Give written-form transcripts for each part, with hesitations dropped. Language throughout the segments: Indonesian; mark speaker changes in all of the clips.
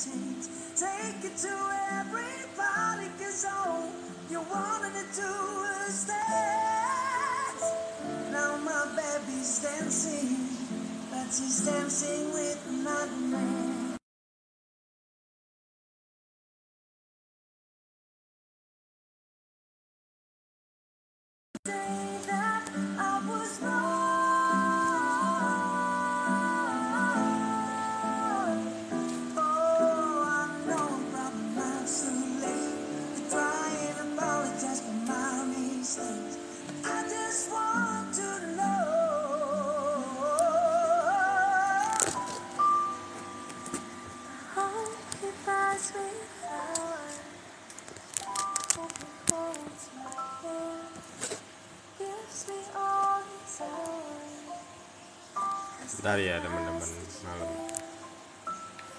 Speaker 1: change. Take it to everybody, 'cause all you wanted to do was dance. Now my baby's dancing, but she's dancing with another man. Day that I was wrong. Oh, I know I'm probably not too late to try and apologize for my mistakes. I just want to know. I hope he buys me flowers. Hope he holds my hand. Gives me all his hours.
Speaker 2: Bentar ya teman-teman, malam.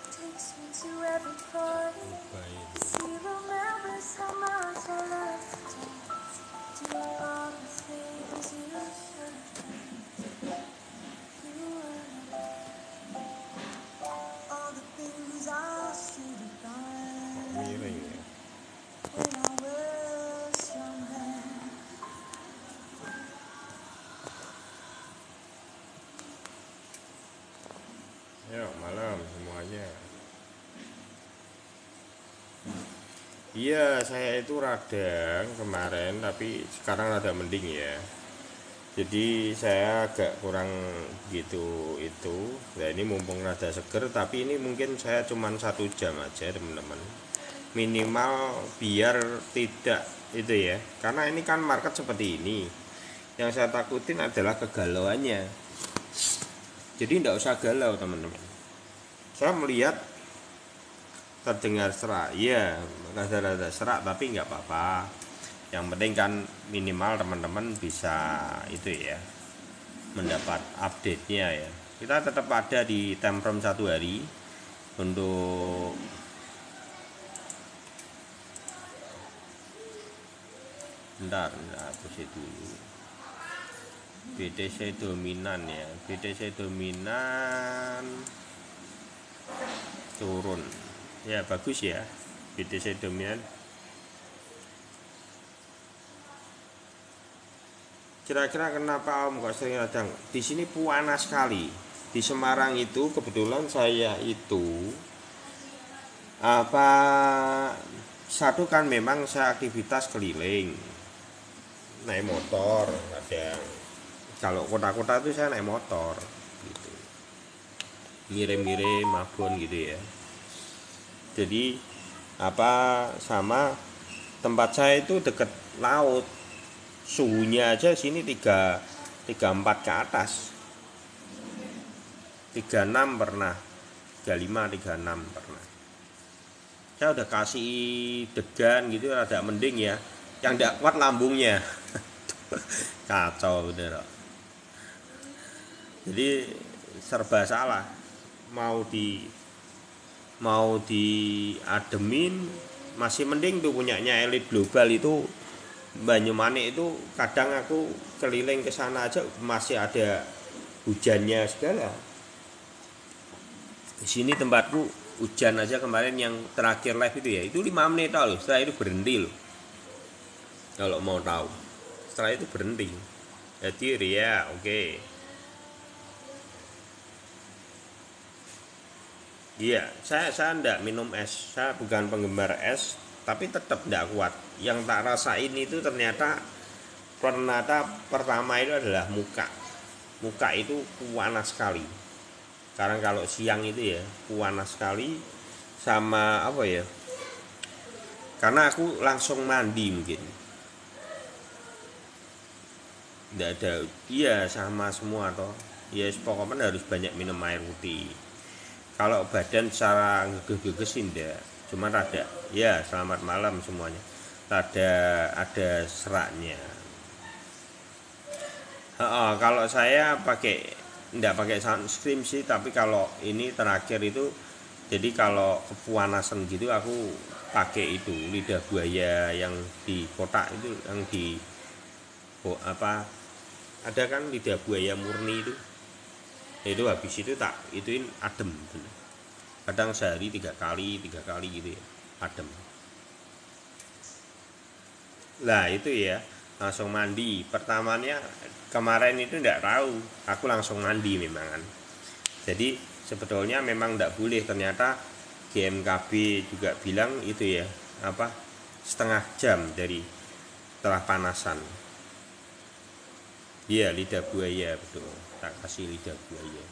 Speaker 1: Takes me to every party.
Speaker 2: Baik.
Speaker 1: He remembers how much I love to dance. Do all the things you should have done. You were all the things I should have done
Speaker 2: Miring ya.
Speaker 1: when I was younger.
Speaker 2: Yuk malam semuanya. Iya, saya itu radang kemarin, tapi sekarang rada mending ya. Jadi saya agak kurang gitu itu. Nah ini mumpung rada seger, tapi ini mungkin saya cuman 1 jam aja teman-teman. Minimal biar tidak itu ya. Karena ini kan market seperti ini. Yang saya takutin adalah kegalauannya. Jadi tidak usah galau teman-teman. Saya melihat terdengar serak, iya rada-rada serak tapi nggak apa-apa. Yang penting kan minimal teman-teman bisa itu ya, mendapat update-nya ya. Kita tetap ada di time frame 1 hari untuk bentar hapus itu dulu. BTC dominan ya, BTC dominan turun ya, bagus ya BTC dominan. Kira-kira kenapa Om kok sering radang? Di sini panas sekali. Di Semarang itu kebetulan saya itu satu kan memang saya aktivitas keliling naik motor kadang. Kalau kota-kota itu saya naik motor gitu, ngirim-ngirim abon gitu ya. Jadi sama tempat saya itu dekat laut, suhunya aja sini 34 ke atas, 36 pernah, 35 36 pernah. Saya udah kasih degan gitu rada mending ya, yang tidak kuat lambungnya. Kacau bener. Jadi serba salah, mau diademin masih mending tuh punyanya Elit Global itu Banyumanik itu. Kadang aku keliling ke sana aja masih ada hujannya segala. Di sini tempatku hujan aja kemarin yang terakhir live itu ya, itu 5 menit loh, setelah itu berhenti loh. Kalau mau tahu, setelah itu berhenti. Jadi ya oke. Iya, saya enggak minum es. Saya bukan penggemar es, tapi tetap enggak kuat. Yang tak rasain itu ternyata pertama itu adalah muka. Muka itu panas sekali. Sekarang kalau siang itu ya panas sekali, sama apa ya? Karena aku langsung mandi mungkin. Enggak ada, iya sama semua toh. Ya pokoknya harus banyak minum air putih. Kalau badan secara geges enggak, cuma rada ya selamat malam semuanya, ada seraknya. Kalau saya enggak pakai sunscreen sih, tapi kalau ini terakhir itu, jadi kalau kepanasan gitu aku pakai itu lidah buaya yang di kotak itu, yang di ada kan lidah buaya murni itu habis itu tak ituin adem bener. kadang sehari 3 kali gitu ya, adem. Lah itu ya, langsung mandi. Pertamanya kemarin itu enggak tahu, aku langsung mandi memang kan. Jadi sebetulnya memang enggak boleh, ternyata GMKB juga bilang itu ya, apa, setengah jam dari setelah panasan. Iya, lidah buaya betul, tak kasih lidah buaya.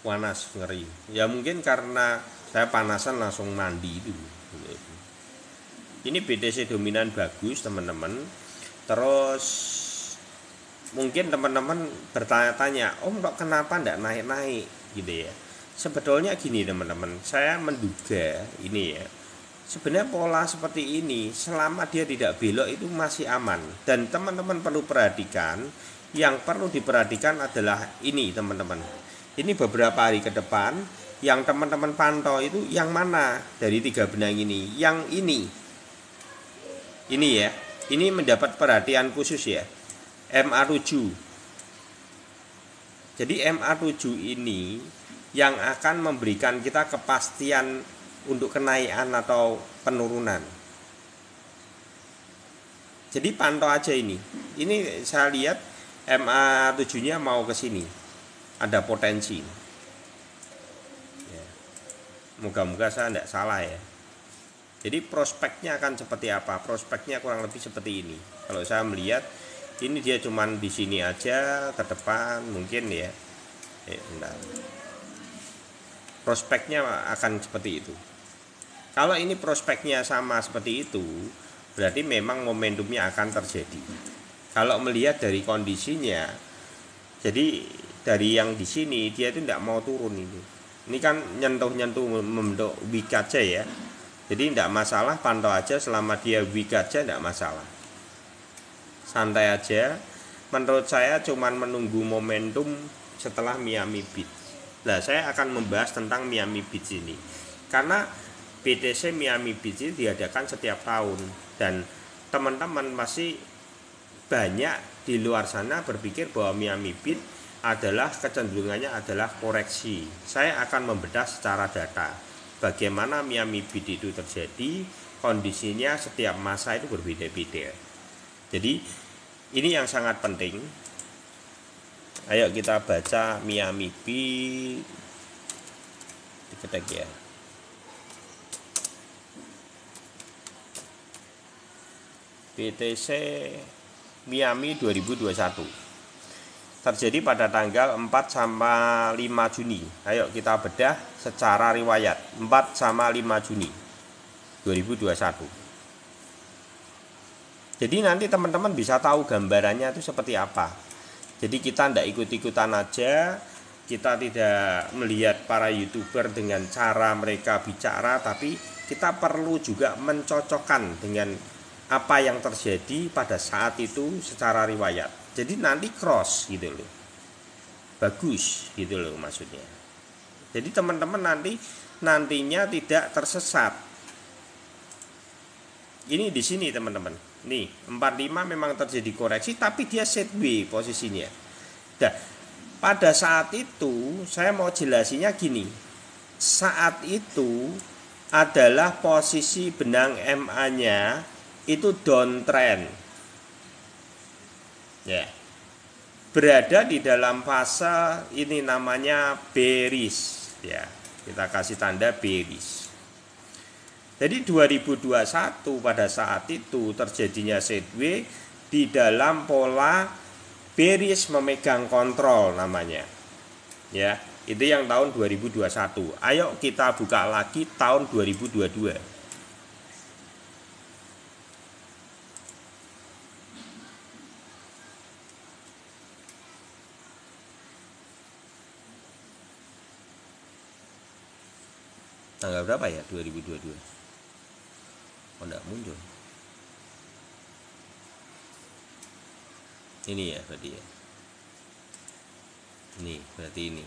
Speaker 2: Panas, ngeri ya, mungkin karena saya panasan langsung mandi itu. Ini BTC dominan bagus teman-teman. Terus mungkin teman-teman bertanya-tanya, Om kok kenapa ndak naik-naik gitu ya. Sebetulnya gini teman-teman, saya menduga ini ya, sebenarnya pola seperti ini selama dia tidak belok itu masih aman. Dan teman-teman perlu perhatikan, yang perlu diperhatikan adalah ini teman-teman. Ini beberapa hari ke depan yang teman-teman pantau itu yang mana dari 3 benang ini. Yang ini ya, ini mendapat perhatian khusus ya, MA7. Jadi MA7 ini yang akan memberikan kita kepastian untuk kenaikan atau penurunan. Jadi pantau aja ini. Ini saya lihat MA7-nya mau ke sini. Ada potensi. Ya. Moga-moga saya tidak salah ya. Jadi prospeknya akan seperti apa? Prospeknya kurang lebih seperti ini. Kalau saya melihat ini dia cuman di sini aja ke depan mungkin ya. Bentar. Prospeknya akan seperti itu. Kalau ini prospeknya sama seperti itu, berarti memang momentumnya akan terjadi. Kalau melihat dari kondisinya, jadi dari yang di sini dia itu tidak mau turun ini. Ini kan nyentuh membentuk wick aja ya. Jadi tidak masalah, pantau aja selama dia wick aja tidak masalah. Santai aja. Menurut saya cuman menunggu momentum setelah Miami Beach. Nah, saya akan membahas tentang Miami Beach ini. Karena BTC Miami Beach ini diadakan setiap tahun dan teman-teman masih banyak di luar sana berpikir bahwa Miami Beach adalah kecenderungannya adalah koreksi. Saya akan membedah secara data bagaimana Miami Beach itu terjadi, kondisinya setiap masa itu berbeda-beda. Jadi ini yang sangat penting. Ayo kita baca Miami Beach. Diketik ya. BTC Miami 2021 terjadi pada tanggal 4 sama 5 Juni. Ayo kita bedah secara riwayat 4 sama 5 Juni 2021. Jadi nanti teman-teman bisa tahu gambarannya itu seperti apa. Jadi kita tidak ikut-ikutan aja, kita tidak melihat para YouTuber dengan cara mereka bicara, tapi kita perlu juga mencocokkan dengan apa yang terjadi pada saat itu secara riwayat. Jadi nanti cross gitu loh, bagus gitu loh maksudnya. Jadi teman-teman nantinya tidak tersesat. Ini di sini teman-teman. Nih 45 memang terjadi koreksi, tapi dia sideways posisinya. Nah, pada saat itu saya mau jelasinya gini. Saat itu adalah posisi benang MA-nya itu downtrend. Ya, berada di dalam fase ini namanya bearish ya, kita kasih tanda bearish. Jadi 2021 pada saat itu terjadinya sideways di dalam pola bearish memegang kontrol namanya ya, itu yang tahun 2021. Ayo kita buka lagi tahun 2022. Tanggal berapa ya 2022? Oh, enggak muncul. Ini ya berarti ya. Ini berarti ini.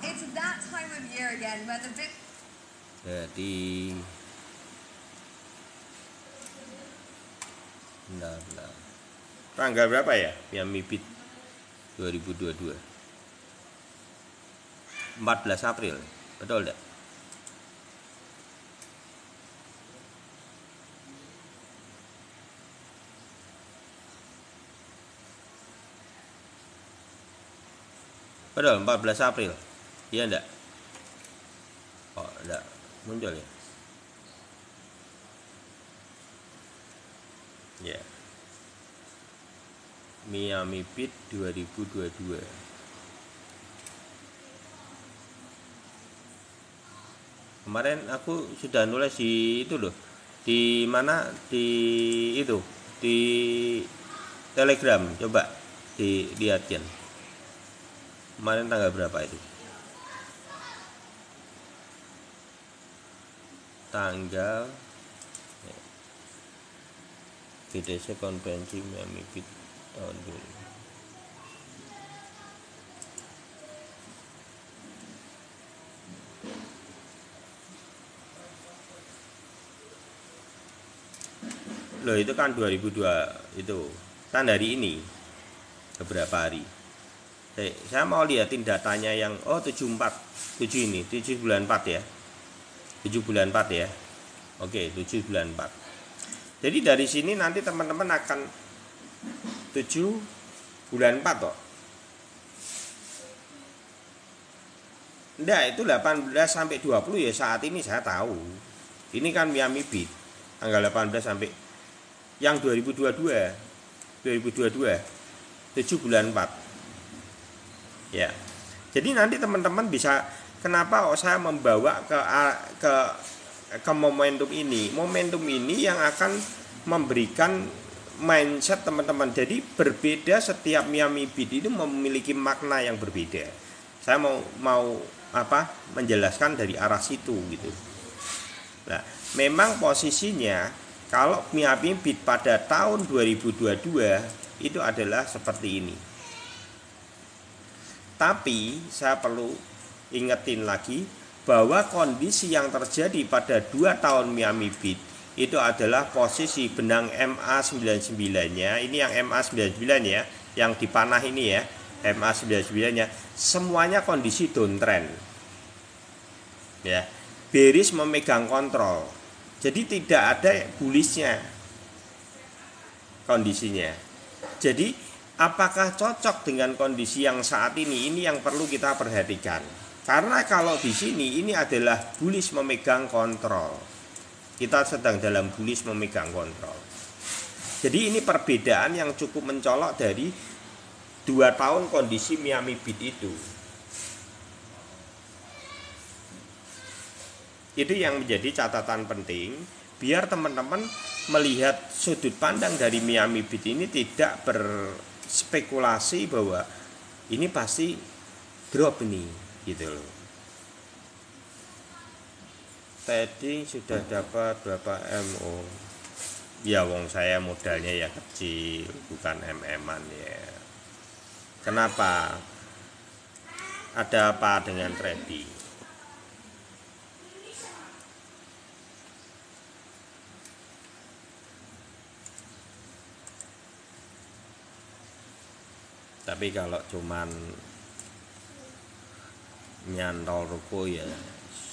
Speaker 1: It's that time of year again when the big
Speaker 2: Jadi bentar. Tanggal berapa ya Miami Beach 2022? 14 April. Betul enggak? Betul, 14 April. Iya enggak? Oh, enggak muncul ya. Ya. Miami Beat 2022. Kemarin aku sudah nulis di itu loh. Di mana? Di itu. Di Telegram. Coba dilihatkan. Kemarin tanggal berapa itu? Tanggal GDC konvensi Miami Beat tahun 2000. Loh itu kan 2002 itu kan hari ini beberapa hari. Saya mau lihatin datanya yang 74 7 ini 7 bulan 4 ya. 7 bulan 4 ya. Oke, 7 bulan 4. Jadi dari sini nanti teman-teman akan 7 bulan 4 toh. Enggak, itu 18 sampai 20 ya saat ini saya tahu. Ini kan Miami Beat tanggal 18 sampai yang 2022 7 bulan 4 ya. Jadi nanti teman-teman bisa, kenapa saya membawa ke momentum ini yang akan memberikan mindset teman-teman. Jadi berbeda, setiap Miami Beat itu memiliki makna yang berbeda. Saya mau menjelaskan dari arah situ gitu. Nah, memang posisinya kalau Miami Beat pada tahun 2022 itu adalah seperti ini. Tapi saya perlu ingetin lagi bahwa kondisi yang terjadi pada 2 tahun Miami Beat itu adalah posisi benang MA99-nya. Ini yang MA99 ya, yang dipanah ini ya, MA99-nya semuanya kondisi downtrend. Ya, bearish memegang kontrol. Jadi tidak ada bullishnya kondisinya. Jadi apakah cocok dengan kondisi yang saat ini? Ini yang perlu kita perhatikan. Karena kalau di sini ini adalah bullish memegang kontrol. Kita sedang dalam bullish memegang kontrol. Jadi ini perbedaan yang cukup mencolok dari 2 tahun kondisi Miami Beat itu. Itu yang menjadi catatan penting biar teman-teman melihat sudut pandang dari Miami Beat ini tidak berspekulasi bahwa ini pasti drop nih gitu loh. Tadi sudah dapat berapa MO? Ya wong saya modalnya ya kecil, bukan MM-an ya. Kenapa? Ada apa dengan trading? Tapi kalau cuman nyantol ruko ya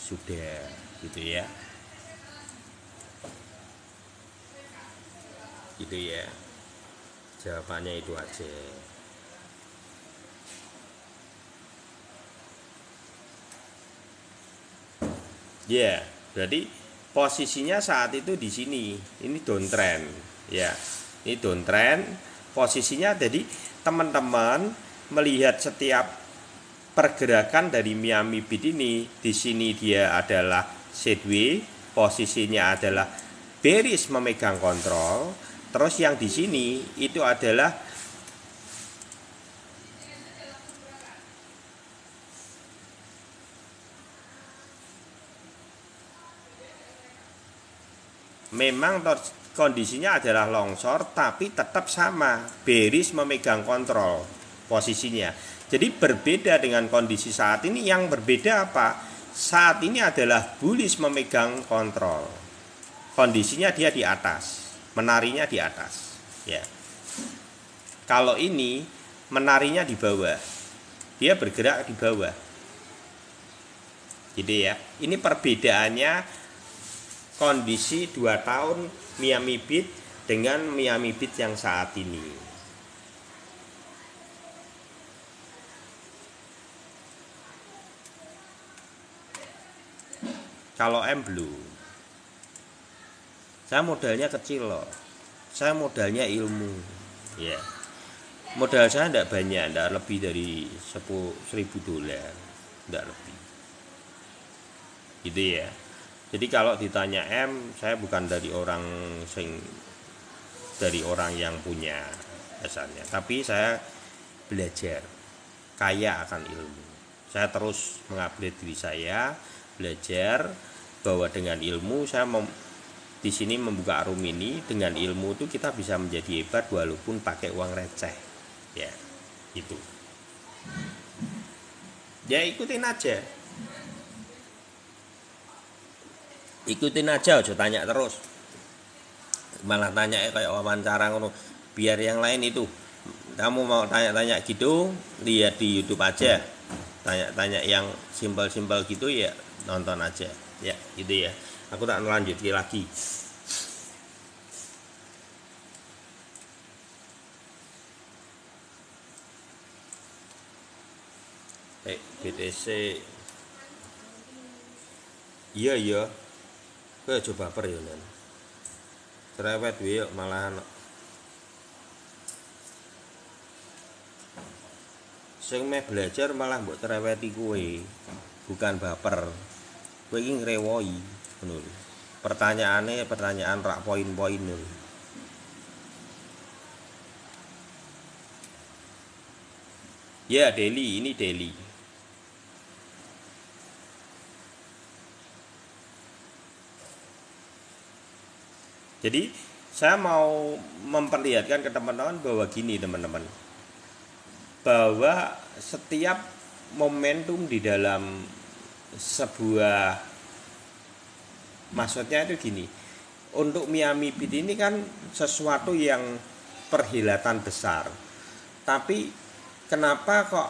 Speaker 2: sudah gitu ya. Gitu ya. Jawabannya itu aja. Ya, berarti posisinya saat itu di sini. Ini downtrend ya. Ini downtrend posisinya. Jadi teman-teman melihat setiap pergerakan dari Miami Beat ini, di sini dia adalah sideways, posisinya adalah bearish memegang kontrol. Terus yang di sini itu adalah memang kondisinya adalah longsor, tapi tetap sama, bearish memegang kontrol posisinya. Jadi berbeda dengan kondisi saat ini. Yang berbeda apa? Saat ini adalah bullish memegang kontrol. Kondisinya dia di atas, menarinya di atas ya. Kalau ini menarinya di bawah, dia bergerak di bawah Gitu ya. Ini perbedaannya kondisi 2 tahun Miami Beat dengan Miami Beat yang saat ini. Kalau M belum. Saya modalnya kecil loh. Saya modalnya ilmu. Ya. Modal saya tidak banyak, tidak lebih dari $10.000, tidak lebih. Gitu ya. Jadi kalau ditanya M, saya bukan dari orang yang punya dasarnya, tapi saya belajar, kaya akan ilmu. Saya terus mengupdate diri saya, belajar bahwa dengan ilmu saya di sini membuka room ini, dengan ilmu itu kita bisa menjadi hebat walaupun pakai uang receh. Ya, itu. Ya ikutin aja. Ikutin aja, aja tanya terus. Malah tanya kayak wawancara ngono. Biar yang lain itu. Kamu mau tanya-tanya gitu, lihat di YouTube aja. Tanya-tanya yang simpel-simpel gitu ya nonton aja. Ya, gitu ya. Aku tak lanjut lagi. BTC. Iya. Coba baper ya nan. Cerewet yuk malahan. Sing meh belajar malah mbok cereweti kowe. Bukan baper. Kowe iki ngrewohi ngono lho. Pertanyaan rak poin-poin lho. Ya, daily, ini daily. Jadi saya mau memperlihatkan ke teman-teman bahwa gini teman-teman, bahwa setiap momentum di dalam sebuah, maksudnya itu gini, untuk Miami Beat ini kan sesuatu yang perhelatan besar, tapi kenapa kok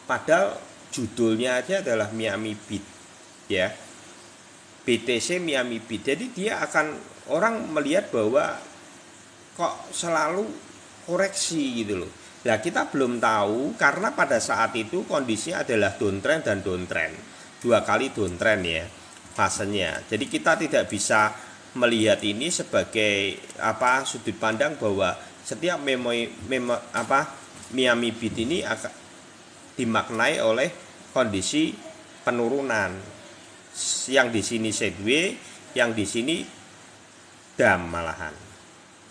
Speaker 2: padahal judulnya aja adalah Miami Beat ya, BTC Miami Beat, jadi dia akan, orang melihat bahwa kok selalu koreksi gitu loh. Nah kita belum tahu karena pada saat itu kondisinya adalah downtrend dan downtrend, 2 kali downtrend ya fasenya. Jadi kita tidak bisa melihat ini sebagai sudut pandang bahwa setiap Miami Beat ini akan dimaknai oleh kondisi penurunan. Yang di sini sideways, yang di sini dam malahan.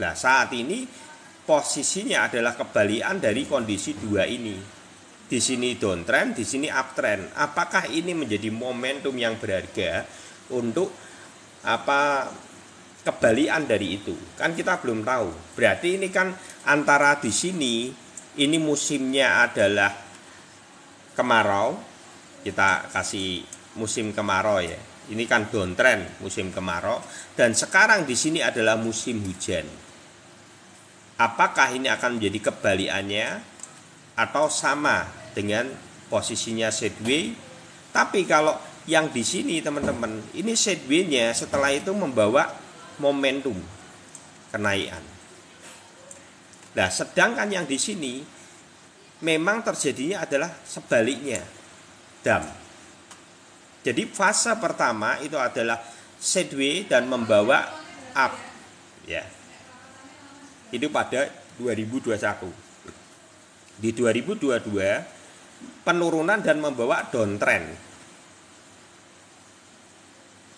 Speaker 2: Nah saat ini posisinya adalah kebalikan dari kondisi dua ini. Di sini downtrend, di sini uptrend. Apakah ini menjadi momentum yang berharga untuk kebalikan dari itu? Kan kita belum tahu. Berarti ini kan antara di sini, ini musimnya adalah kemarau. Kita kasih musim kemarau ya. Ini kan downtrend musim kemarau, dan sekarang di sini adalah musim hujan. Apakah ini akan menjadi kebalikannya atau sama dengan posisinya sideways? Tapi kalau yang di sini teman-teman, ini sideways-nya setelah itu membawa momentum kenaikan. Nah, sedangkan yang di sini memang terjadinya adalah sebaliknya, dam. Jadi fase pertama itu adalah sideways dan membawa up ya. Itu pada 2021. Di 2022 penurunan dan membawa downtrend.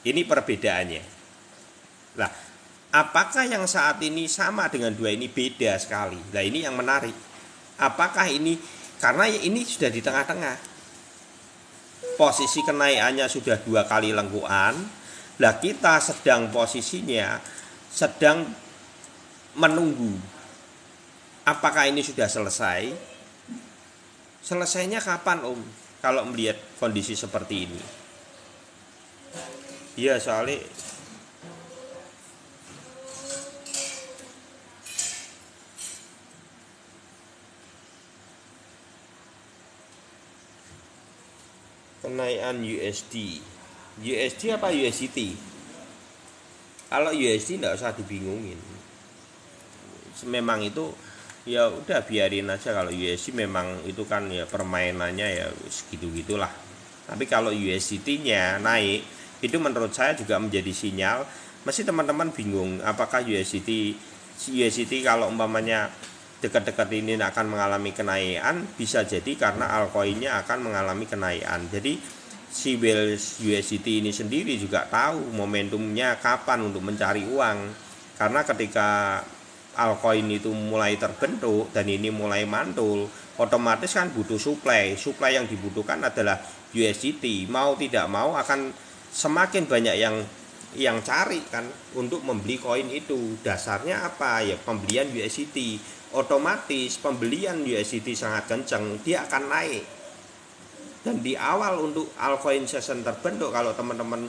Speaker 2: Ini perbedaannya. Nah, apakah yang saat ini sama dengan dua ini? Beda sekali. Nah, ini yang menarik. Apakah ini, karena ini sudah di tengah-tengah. Posisi kenaikannya sudah 2 kali lengkuan. Lah kita sedang posisinya sedang menunggu. Apakah ini sudah selesai? Selesainya kapan Om? Kalau melihat kondisi seperti ini. Iya soalnya Kenaikan USD. USD apa USDT? Kalau USD enggak usah dibingungin. Memang itu ya udah biarin aja. Kalau USD memang itu kan ya permainannya ya segitu-gitulah. Tapi kalau USDT-nya naik, itu menurut saya juga menjadi sinyal. Masih teman-teman bingung apakah USDT kalau umpamanya dekat-dekat ini akan mengalami kenaikan, bisa jadi karena altcoinnya akan mengalami kenaikan. Jadi si Wells USDT ini sendiri juga tahu momentumnya kapan untuk mencari uang, karena ketika altcoin itu mulai terbentuk dan ini mulai mantul, otomatis kan butuh supply yang dibutuhkan adalah USDT. Mau tidak mau akan semakin banyak yang cari kan untuk membeli koin itu. Dasarnya apa ya? Pembelian USDT. Otomatis pembelian USDT sangat kencang, dia akan naik. Dan di awal untuk altcoin season terbentuk, kalau teman-teman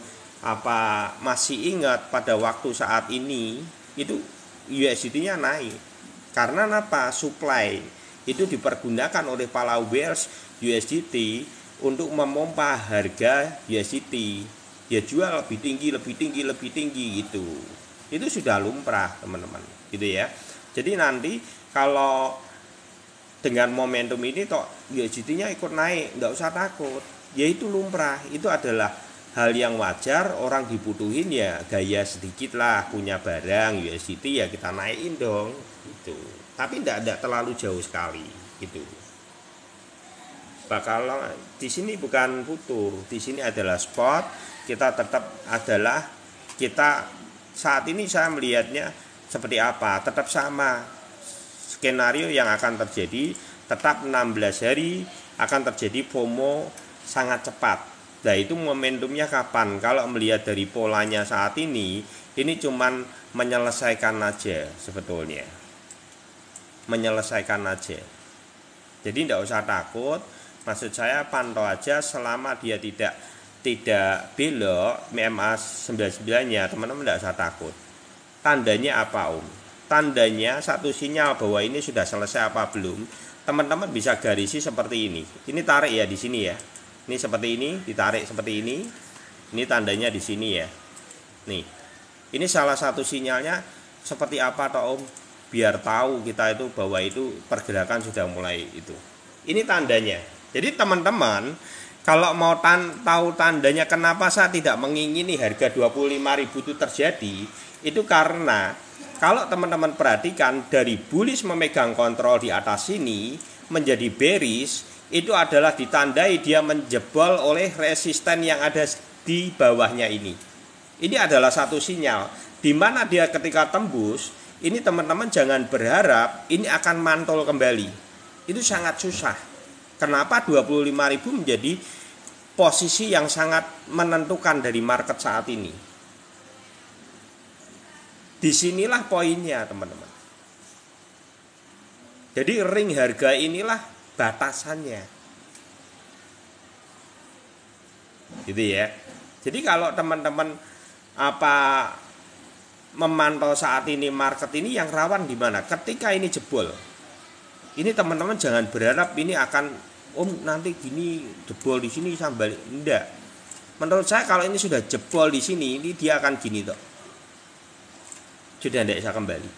Speaker 2: masih ingat pada waktu saat ini itu USDT-nya naik. Karena apa? Supply itu dipergunakan oleh para whales USDT untuk memompa harga USDT. Dia jual lebih tinggi gitu. Itu sudah lumrah, teman-teman. Gitu ya. Jadi nanti kalau dengan momentum ini USDT-nya ikut naik, enggak usah takut. Ya itu lumrah, itu adalah hal yang wajar. Orang dibutuhin ya gaya sedikit lah, punya barang USDT ya kita naikin dong gitu. Tapi enggak terlalu jauh sekali gitu. Kalau di sini bukan futur, di sini adalah spot. Kita tetap saat ini saya melihatnya seperti apa? Tetap sama skenario yang akan terjadi, tetap 16 hari akan terjadi FOMO sangat cepat. Nah, itu momentumnya kapan? Kalau melihat dari polanya saat ini cuman menyelesaikan aja sebetulnya. Menyelesaikan aja. Jadi tidak usah takut. Maksud saya pantau aja selama dia tidak belok MA 99-nya, teman-teman tidak usah takut. Tandanya apa, Om? Tandanya satu sinyal bahwa ini sudah selesai apa belum. Teman-teman bisa garisi seperti ini. Ini tarik ya di sini ya. Ini seperti ini, ditarik seperti ini. Ini tandanya di sini ya. Nih. Ini salah satu sinyalnya seperti apa toh, Om? Biar tahu kita itu bahwa itu pergerakan sudah mulai itu. Ini tandanya. Jadi teman-teman, kalau mau tahu tandanya kenapa saya tidak mengingini harga 25.000 itu terjadi, itu karena kalau teman-teman perhatikan dari bullish memegang kontrol di atas sini menjadi bearish, itu adalah ditandai dia menjebol oleh resisten yang ada di bawahnya ini. Ini adalah satu sinyal di mana dia ketika tembus, ini teman-teman jangan berharap ini akan mantul kembali. Itu sangat susah. Kenapa 25.000 menjadi posisi yang sangat menentukan dari market saat ini? Disinilah poinnya, teman-teman. Jadi ring harga inilah batasannya. Gitu ya. Jadi kalau teman-teman memantau saat ini market ini yang rawan di mana? Ketika ini jebol. Ini teman-teman jangan berharap ini akan nanti gini jebol di sini sambil enggak. Menurut saya kalau ini sudah jebol di sini, ini dia akan gini toh. Sudah tidak bisa kembali.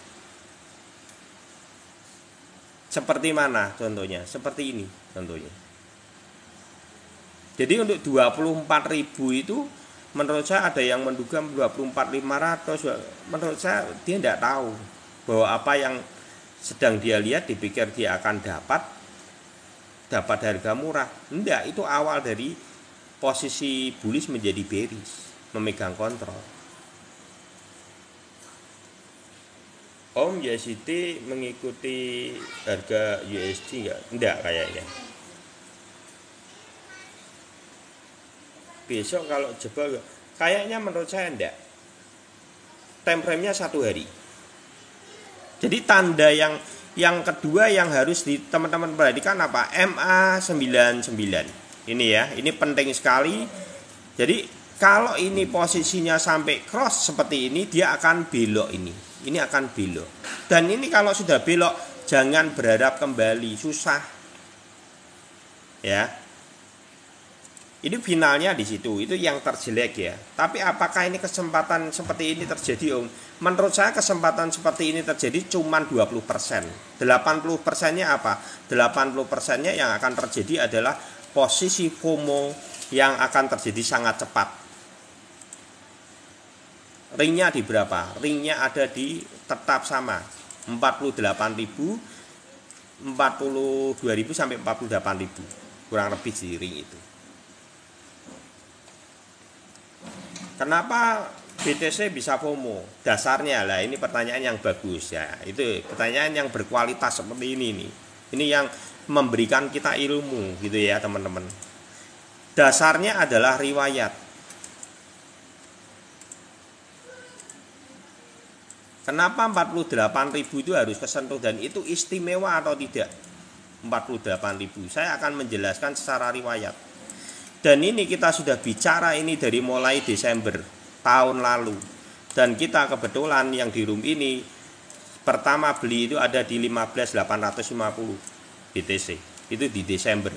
Speaker 2: Seperti mana contohnya? Seperti ini contohnya. Jadi untuk 24.000 itu menurut saya ada yang menduga 24.500. Menurut saya dia tidak tahu bahwa apa yang sedang dia lihat, dipikir dia akan dapat harga murah. Enggak, itu awal dari posisi bullish menjadi bearish, memegang kontrol. Om USDT mengikuti harga USD enggak kayaknya. Besok kalau jebol kayaknya menurut saya enggak. Time frame-nya 1 hari. Jadi tanda yang kedua yang harus teman-teman perhatikan apa? MA99. Ini ya, ini penting sekali. Jadi kalau ini posisinya sampai cross seperti ini, dia akan belok ini. Ini akan belok. Dan ini kalau sudah belok, jangan berharap kembali, susah. Ya. Ini finalnya di situ, itu yang terjelek ya. Tapi apakah ini kesempatan seperti ini terjadi Om? Menurut saya kesempatan seperti ini terjadi cuma 20%. 80%-nya apa? 80%-nya yang akan terjadi adalah posisi FOMO yang akan terjadi sangat cepat. Ringnya di berapa? Ringnya ada di tetap sama, 48.000, 42.000 sampai 48.000. Kurang lebih di ring itu. Kenapa BTC bisa FOMO? Dasarnya lah, ini pertanyaan yang bagus ya. Itu pertanyaan yang berkualitas seperti ini nih. Ini yang memberikan kita ilmu gitu ya teman-teman. Dasarnya adalah riwayat. Kenapa 48.000 itu harus kesentuh dan itu istimewa atau tidak? 48.000. Saya akan menjelaskan secara riwayat. Dan ini kita sudah bicara ini dari mulai Desember tahun lalu. Dan kita kebetulan yang di room ini pertama beli itu ada di 15.850 BTC. Itu di Desember.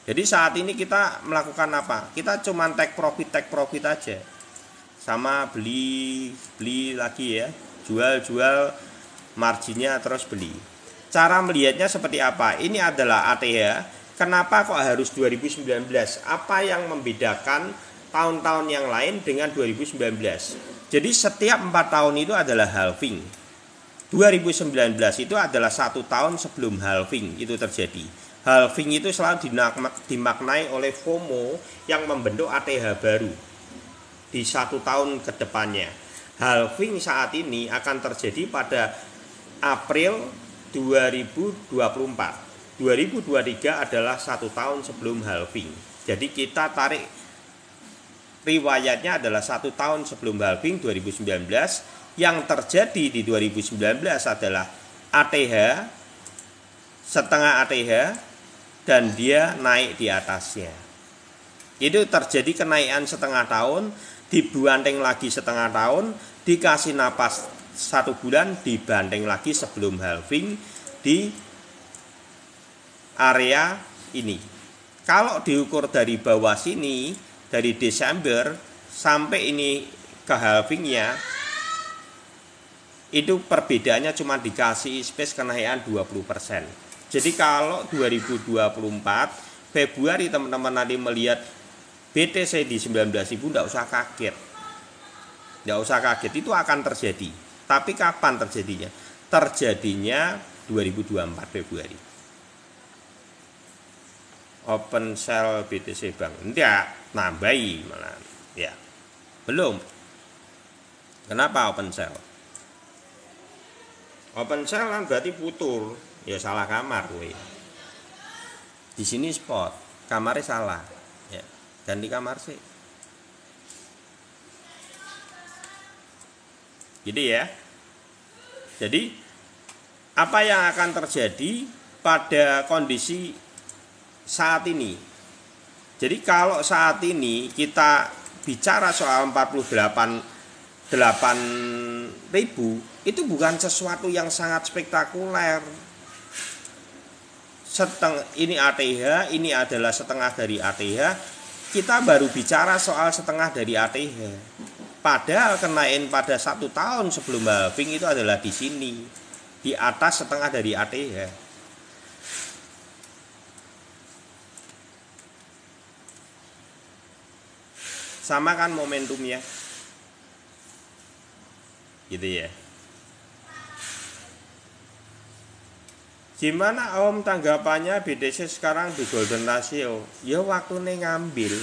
Speaker 2: Jadi saat ini kita melakukan apa? Kita cuma take profit aja. Sama beli lagi ya. Jual marginnya terus beli. Cara melihatnya seperti apa? Ini adalah ATH. Kenapa kok harus 2019? Apa yang membedakan tahun-tahun yang lain dengan 2019? Jadi setiap 4 tahun itu adalah halving. 2019 itu adalah 1 tahun sebelum halving itu terjadi. Halving itu selalu dimaknai oleh FOMO yang membentuk ATH baru di 1 tahun ke depannya. Halving saat ini akan terjadi pada April 2024. 2023 adalah 1 tahun sebelum halving. Jadi kita tarik riwayatnya adalah 1 tahun sebelum halving 2019. Yang terjadi di 2019 adalah ATH, setengah ATH, dan dia naik di atasnya. Itu terjadi kenaikan setengah tahun, dibanding lagi setengah tahun, dikasih napas 1 bulan, dibanding lagi sebelum halving di area ini. Kalau diukur dari bawah sini, dari Desember sampai ini ke halvingnya, itu perbedaannya cuma dikasih space kenaikan 20%. Jadi kalau 2024 Februari teman-teman nanti melihat BTC di 19.000, tidak usah kaget. Tidak usah kaget, itu akan terjadi. Tapi kapan terjadinya? Terjadinya 2024 Februari. Open sell BTC Bank. Enggak, nambahi malah. Ya. Belum. Kenapa open sell? Open sell kan berarti putur. Ya salah kamar gue. Di sini spot, kamarnya salah. Ya, ganti kamar sih. Gitu ya. Jadi apa yang akan terjadi pada kondisi saat ini? Jadi kalau saat ini kita bicara soal 48.000, itu bukan sesuatu yang sangat spektakuler. Ini ATH, ini adalah setengah dari ATH. Kita baru bicara soal setengah dari ATH. Padahal kenaikan pada 1 tahun sebelum halving itu adalah di sini, di atas setengah dari ATH. Sama kan momentumnya, gitu ya. Gimana Om tanggapannya BTC sekarang di golden ratio? Ya waktunya ngambil.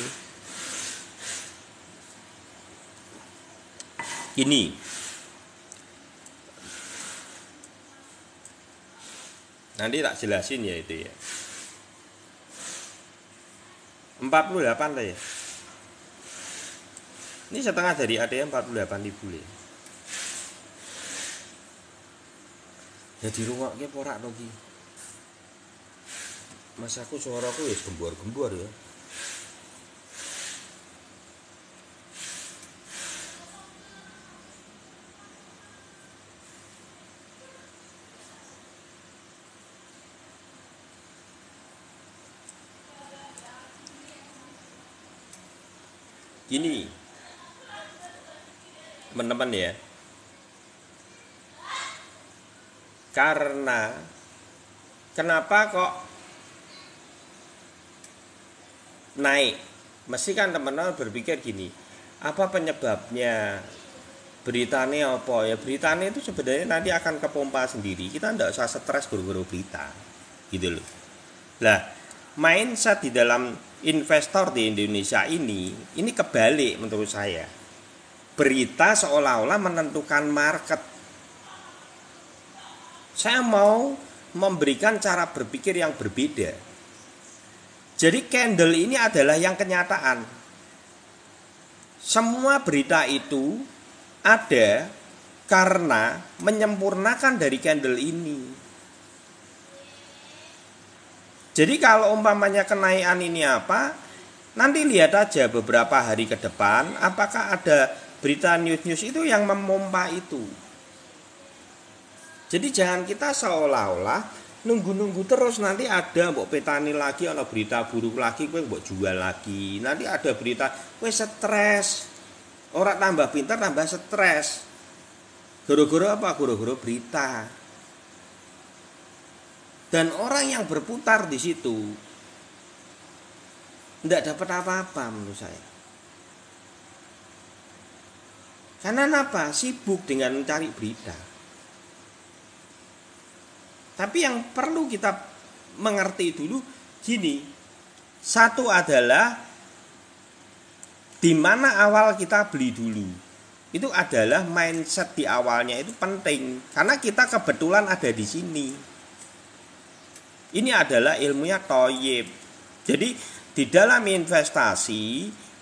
Speaker 2: Ini nanti tak jelasin ya itu ya. 48 lah ya. Ini setengah dari ATM 48.000 ya. Jadi rungoknya porak lagi. Mas aku suaraku ya gembor-gembor ya. Gini, teman-teman ya. Karena kenapa kok naik? Mesti kan teman-teman berpikir gini, apa penyebabnya? Beritanya apa ya? Beritanya itu sebenarnya nanti akan kepompa sendiri. Kita tidak usah stres guru-guru berita, gitu loh. Lah, mindset di dalam investor di Indonesia ini kebalik menurut saya. Berita seolah-olah menentukan market. Saya mau memberikan cara berpikir yang berbeda. Jadi candle ini adalah yang kenyataan. Semua berita itu ada karena menyempurnakan dari candle ini. Jadi kalau umpamanya kenaikan ini apa, nanti lihat aja beberapa hari ke depan apakah ada berita news-news itu yang memompa itu. Jadi jangan kita seolah-olah nunggu-nunggu terus, nanti ada mbok petani lagi, ada berita buruk lagi, kowe mbok jual lagi. Nanti ada berita, kowe stres. Orang tambah pintar tambah stres. Gara-gara apa? Gara-gara berita. Dan orang yang berputar di situ tidak dapat apa-apa menurut saya. Karena apa? Sibuk dengan mencari berita. Tapi yang perlu kita mengerti dulu gini. Satu adalah di mana awal kita beli dulu. Itu adalah mindset di awalnya itu penting. Karena kita kebetulan ada di sini. Ini adalah ilmunya Thoyib. Jadi di dalam investasi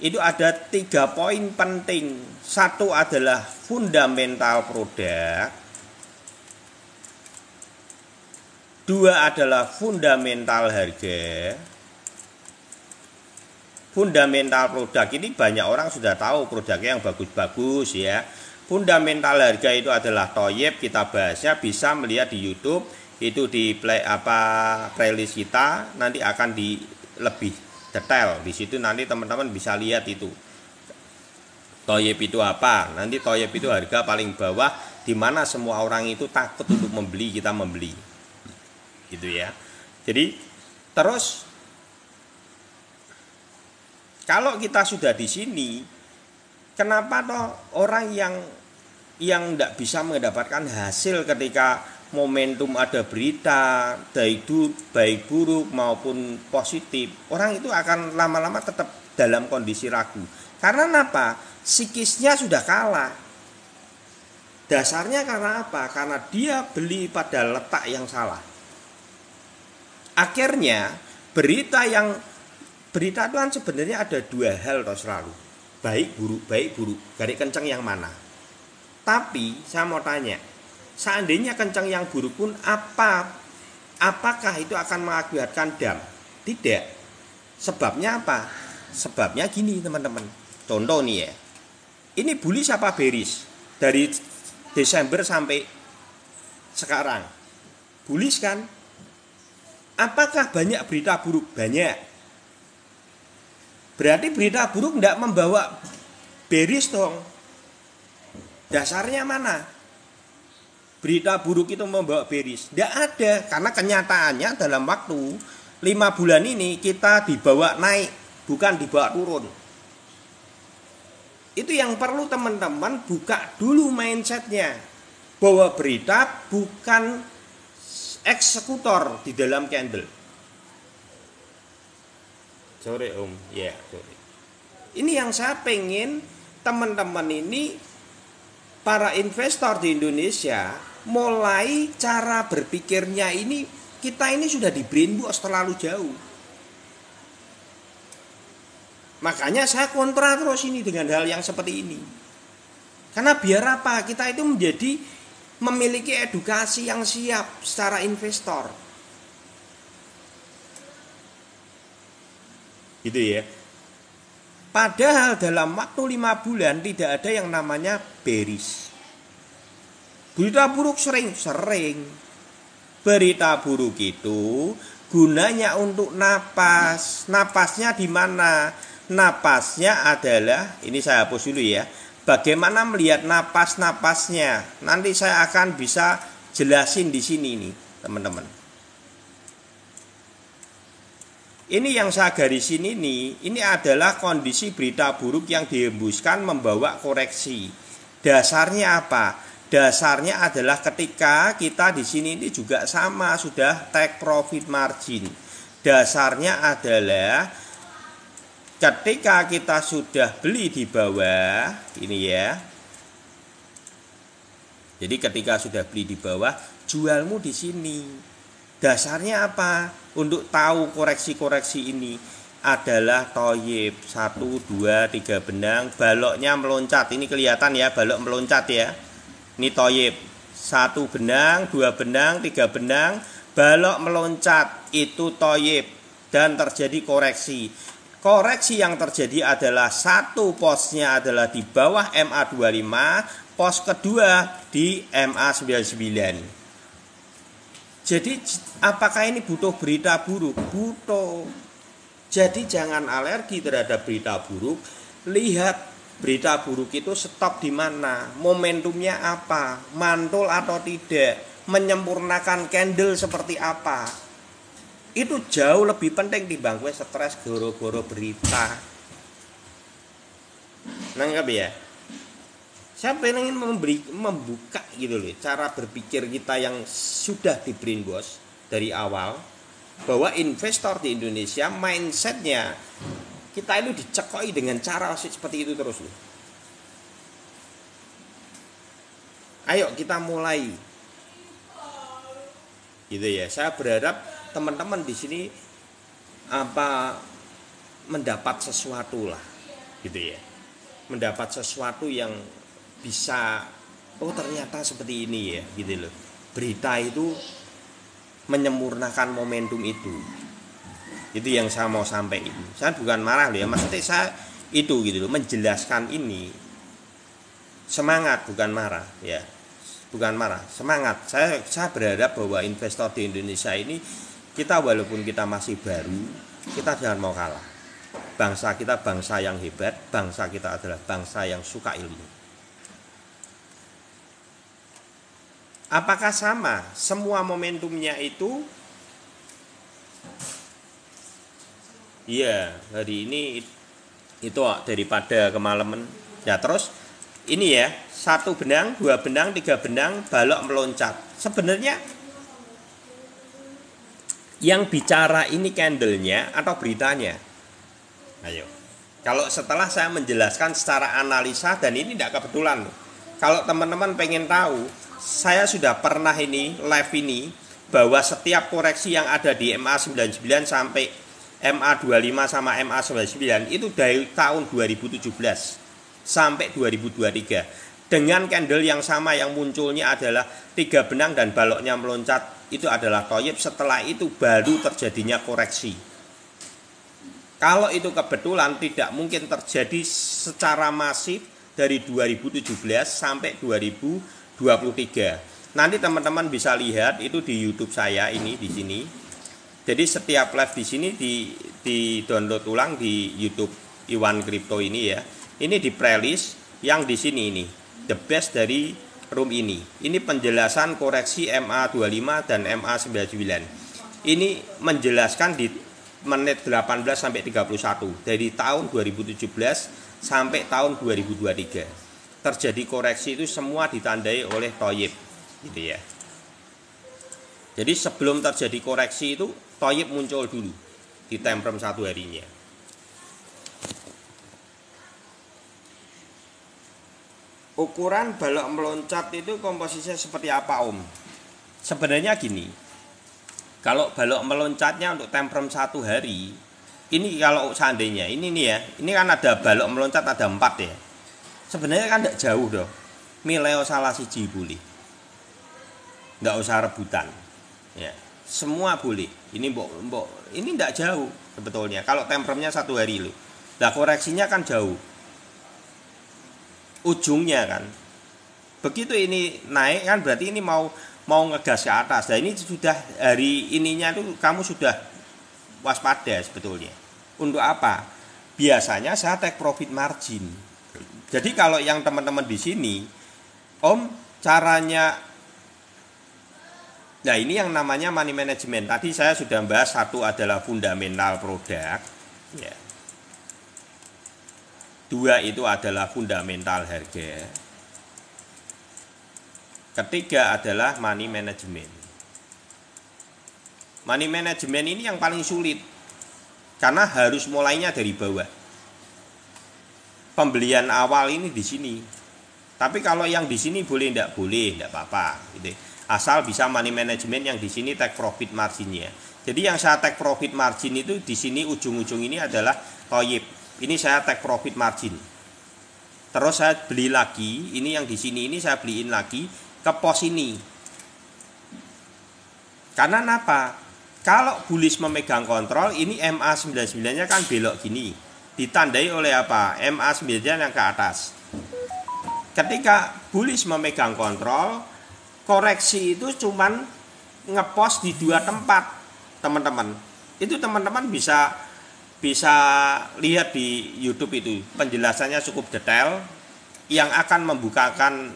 Speaker 2: itu ada 3 poin penting. Satu adalah fundamental produk. 2 adalah fundamental harga. Fundamental produk ini banyak orang sudah tahu produknya yang bagus-bagus ya. Fundamental harga itu adalah Thoyib, kita bahasnya bisa melihat di YouTube. Itu di playlist kita nanti akan di lebih detail. Di situ nanti teman-teman bisa lihat itu. Thoyib itu apa? Nanti Thoyib itu harga paling bawah di mana semua orang itu takut untuk membeli, kita membeli. Gitu ya. Jadi terus kalau kita sudah di sini, kenapa toh orang yang tidak bisa mendapatkan hasil ketika momentum ada berita baik buruk maupun positif, orang itu akan lama-lama tetap dalam kondisi ragu. Karena apa? Psikisnya sudah kalah. Dasarnya karena apa? Karena dia beli pada letak yang salah. Akhirnya berita itu kan sebenarnya ada 2 hal toh selalu. Baik buruk. Garis kencang yang mana? Tapi saya mau tanya, seandainya kencang yang buruk pun apakah itu akan mengakibatkan dam? Tidak. Sebabnya apa? Sebabnya gini teman-teman. Contoh nih ya. Ini bullish apa bearish? Dari Desember sampai sekarang. Bullish kan? Apakah banyak berita buruk? Banyak. Berarti berita buruk tidak membawa bearish dong. Dasarnya mana? Berita buruk itu membawa bearish? Tidak ada, karena kenyataannya dalam waktu 5 bulan ini kita dibawa naik, bukan dibawa turun. Itu yang perlu teman-teman buka dulu mindsetnya, bahwa berita bukan eksekutor di dalam candle. Sorry Om, ya sorry. Ini yang saya pengen teman-teman ini, para investor di Indonesia, mulai cara berpikirnya ini, kita ini sudah di brainwash terlalu jauh. Makanya saya kontra terus ini dengan hal yang seperti ini. Karena biar apa? Kita itu memiliki edukasi yang siap secara investor. Gitu ya. Padahal dalam waktu 5 bulan tidak ada yang namanya bearish. Berita buruk sering. Berita buruk itu gunanya untuk napas. Napasnya di mana? napasnya adalah, ini saya hapus dulu ya. Bagaimana melihat napas-napasnya? Nanti saya akan bisa jelasin di sini nih, teman-teman. Ini yang saya garisin ini adalah kondisi berita buruk yang dihembuskan membawa koreksi. Dasarnya apa? Dasarnya adalah ketika kita di sini ini juga sama sudah take profit margin. Dasarnya adalah ketika kita sudah beli di bawah ini ya. Jadi ketika sudah beli di bawah, jualmu di sini. Dasarnya apa? Untuk tahu koreksi-koreksi ini adalah toyib 1, 2, 3 benang, baloknya meloncat. Ini kelihatan ya, balok meloncat ya. Ini toyib 1 benang, 2 benang, 3 benang, balok meloncat. Itu toyib dan terjadi koreksi. Koreksi yang terjadi adalah satu posnya adalah di bawah MA25, pos kedua di MA99. Jadi apakah ini butuh berita buruk? Butuh. Jadi jangan alergi terhadap berita buruk. Lihat berita buruk itu stop di mana, momentumnya apa, mantul atau tidak, menyempurnakan candle seperti apa. Itu jauh lebih penting dibanding gue stres goro-goro berita. Nangkep ya? Saya pengen membuka gitu loh cara berpikir kita yang sudah di brainwash dari awal, bahwa investor di Indonesia mindsetnya kita itu dicekoi dengan cara seperti itu terus loh. Ayo kita mulai, gitu ya. Saya berharap teman-teman di sini mendapat sesuatu lah, gitu ya. Mendapat sesuatu yang bisa, oh ternyata seperti ini ya, gitu loh. Berita itu menyempurnakan momentum itu yang saya mau sampaikan. Saya bukan marah loh ya, maksudnya saya itu gitu loh, menjelaskan ini. Semangat, bukan marah ya, bukan marah, semangat. Saya berharap bahwa investor di Indonesia ini, kita walaupun kita masih baru, kita jangan mau kalah. Bangsa kita bangsa yang hebat, bangsa kita adalah bangsa yang suka ilmu. Apakah sama semua momentumnya itu? Iya, hari ini itu daripada kemalaman. Ya terus ini ya, 1 benang, 2 benang, 3 benang, balok meloncat. Sebenarnya yang bicara ini candlenya atau beritanya? Ayo. Kalau setelah saya menjelaskan secara analisa, dan ini tidak kebetulan. Kalau teman-teman pengen tahu, saya sudah pernah ini live ini bahwa setiap koreksi yang ada di MA99 sampai MA25 sama MA99 itu dari tahun 2017 sampai 2023 dengan candle yang sama, yang munculnya adalah 3 benang dan baloknya meloncat, itu adalah toyib. Setelah itu baru terjadinya koreksi. Kalau itu kebetulan, tidak mungkin terjadi secara masif dari 2017 sampai 2023. Nanti teman-teman bisa lihat itu di YouTube saya ini di sini. Jadi setiap live di sini di download ulang di YouTube Iwan Crypto ini ya. Ini di playlist yang di sini ini. The best dari room ini. Ini penjelasan koreksi MA25 dan MA99. Ini menjelaskan di menit 18 sampai 31 dari tahun 2017 sampai tahun 2023. Terjadi koreksi itu semua ditandai oleh toyib, gitu ya. Jadi sebelum terjadi koreksi itu toyib muncul dulu di time frame 1 harinya. Ukuran balok meloncat itu komposisinya seperti apa, Om? Sebenarnya gini, kalau balok meloncatnya untuk time frame 1 hari, ini kalau seandainya ini nih ya, ini kan ada balok meloncat ada 4 ya. Sebenarnya kan tidak jauh dong. Mileo salah siji boleh. Nggak usah rebutan. Ya, semua boleh. Ini ini tidak jauh sebetulnya. Kalau time frame-nya 1 hari loh. Nah, koreksinya kan jauh. Ujungnya kan. Begitu ini naik kan berarti ini mau ngegas ke atas. Nah, ini sudah hari ininya tuh kamu sudah waspada sebetulnya. Untuk apa? biasanya saya take profit margin. Jadi kalau yang teman-teman di sini, Om, caranya, nah ini yang namanya money management. Tadi saya sudah bahas, satu adalah fundamental produk, ya. Dua itu adalah fundamental harga. Ketiga adalah money management. Money management ini yang paling sulit, karena harus mulainya dari bawah. Pembelian awal ini di sini. Tapi kalau yang di sini boleh, enggak apa-apa. Gitu. Asal bisa money management yang di sini take profit marginnya. Jadi yang saya take profit margin itu di sini ujung-ujung ini adalah toyib. Ini saya take profit margin. Terus saya beli lagi, ini yang di sini ini saya beliin lagi ke pos ini. Karena apa? Kalau bullish memegang kontrol, ini MA99-nya kan belok gini. Ditandai oleh apa? MA9 yang ke atas. Ketika bullish memegang kontrol, koreksi itu cuman ngepost di dua tempat, teman-teman. Itu teman-teman bisa lihat di YouTube itu. Penjelasannya cukup detail yang akan membukakan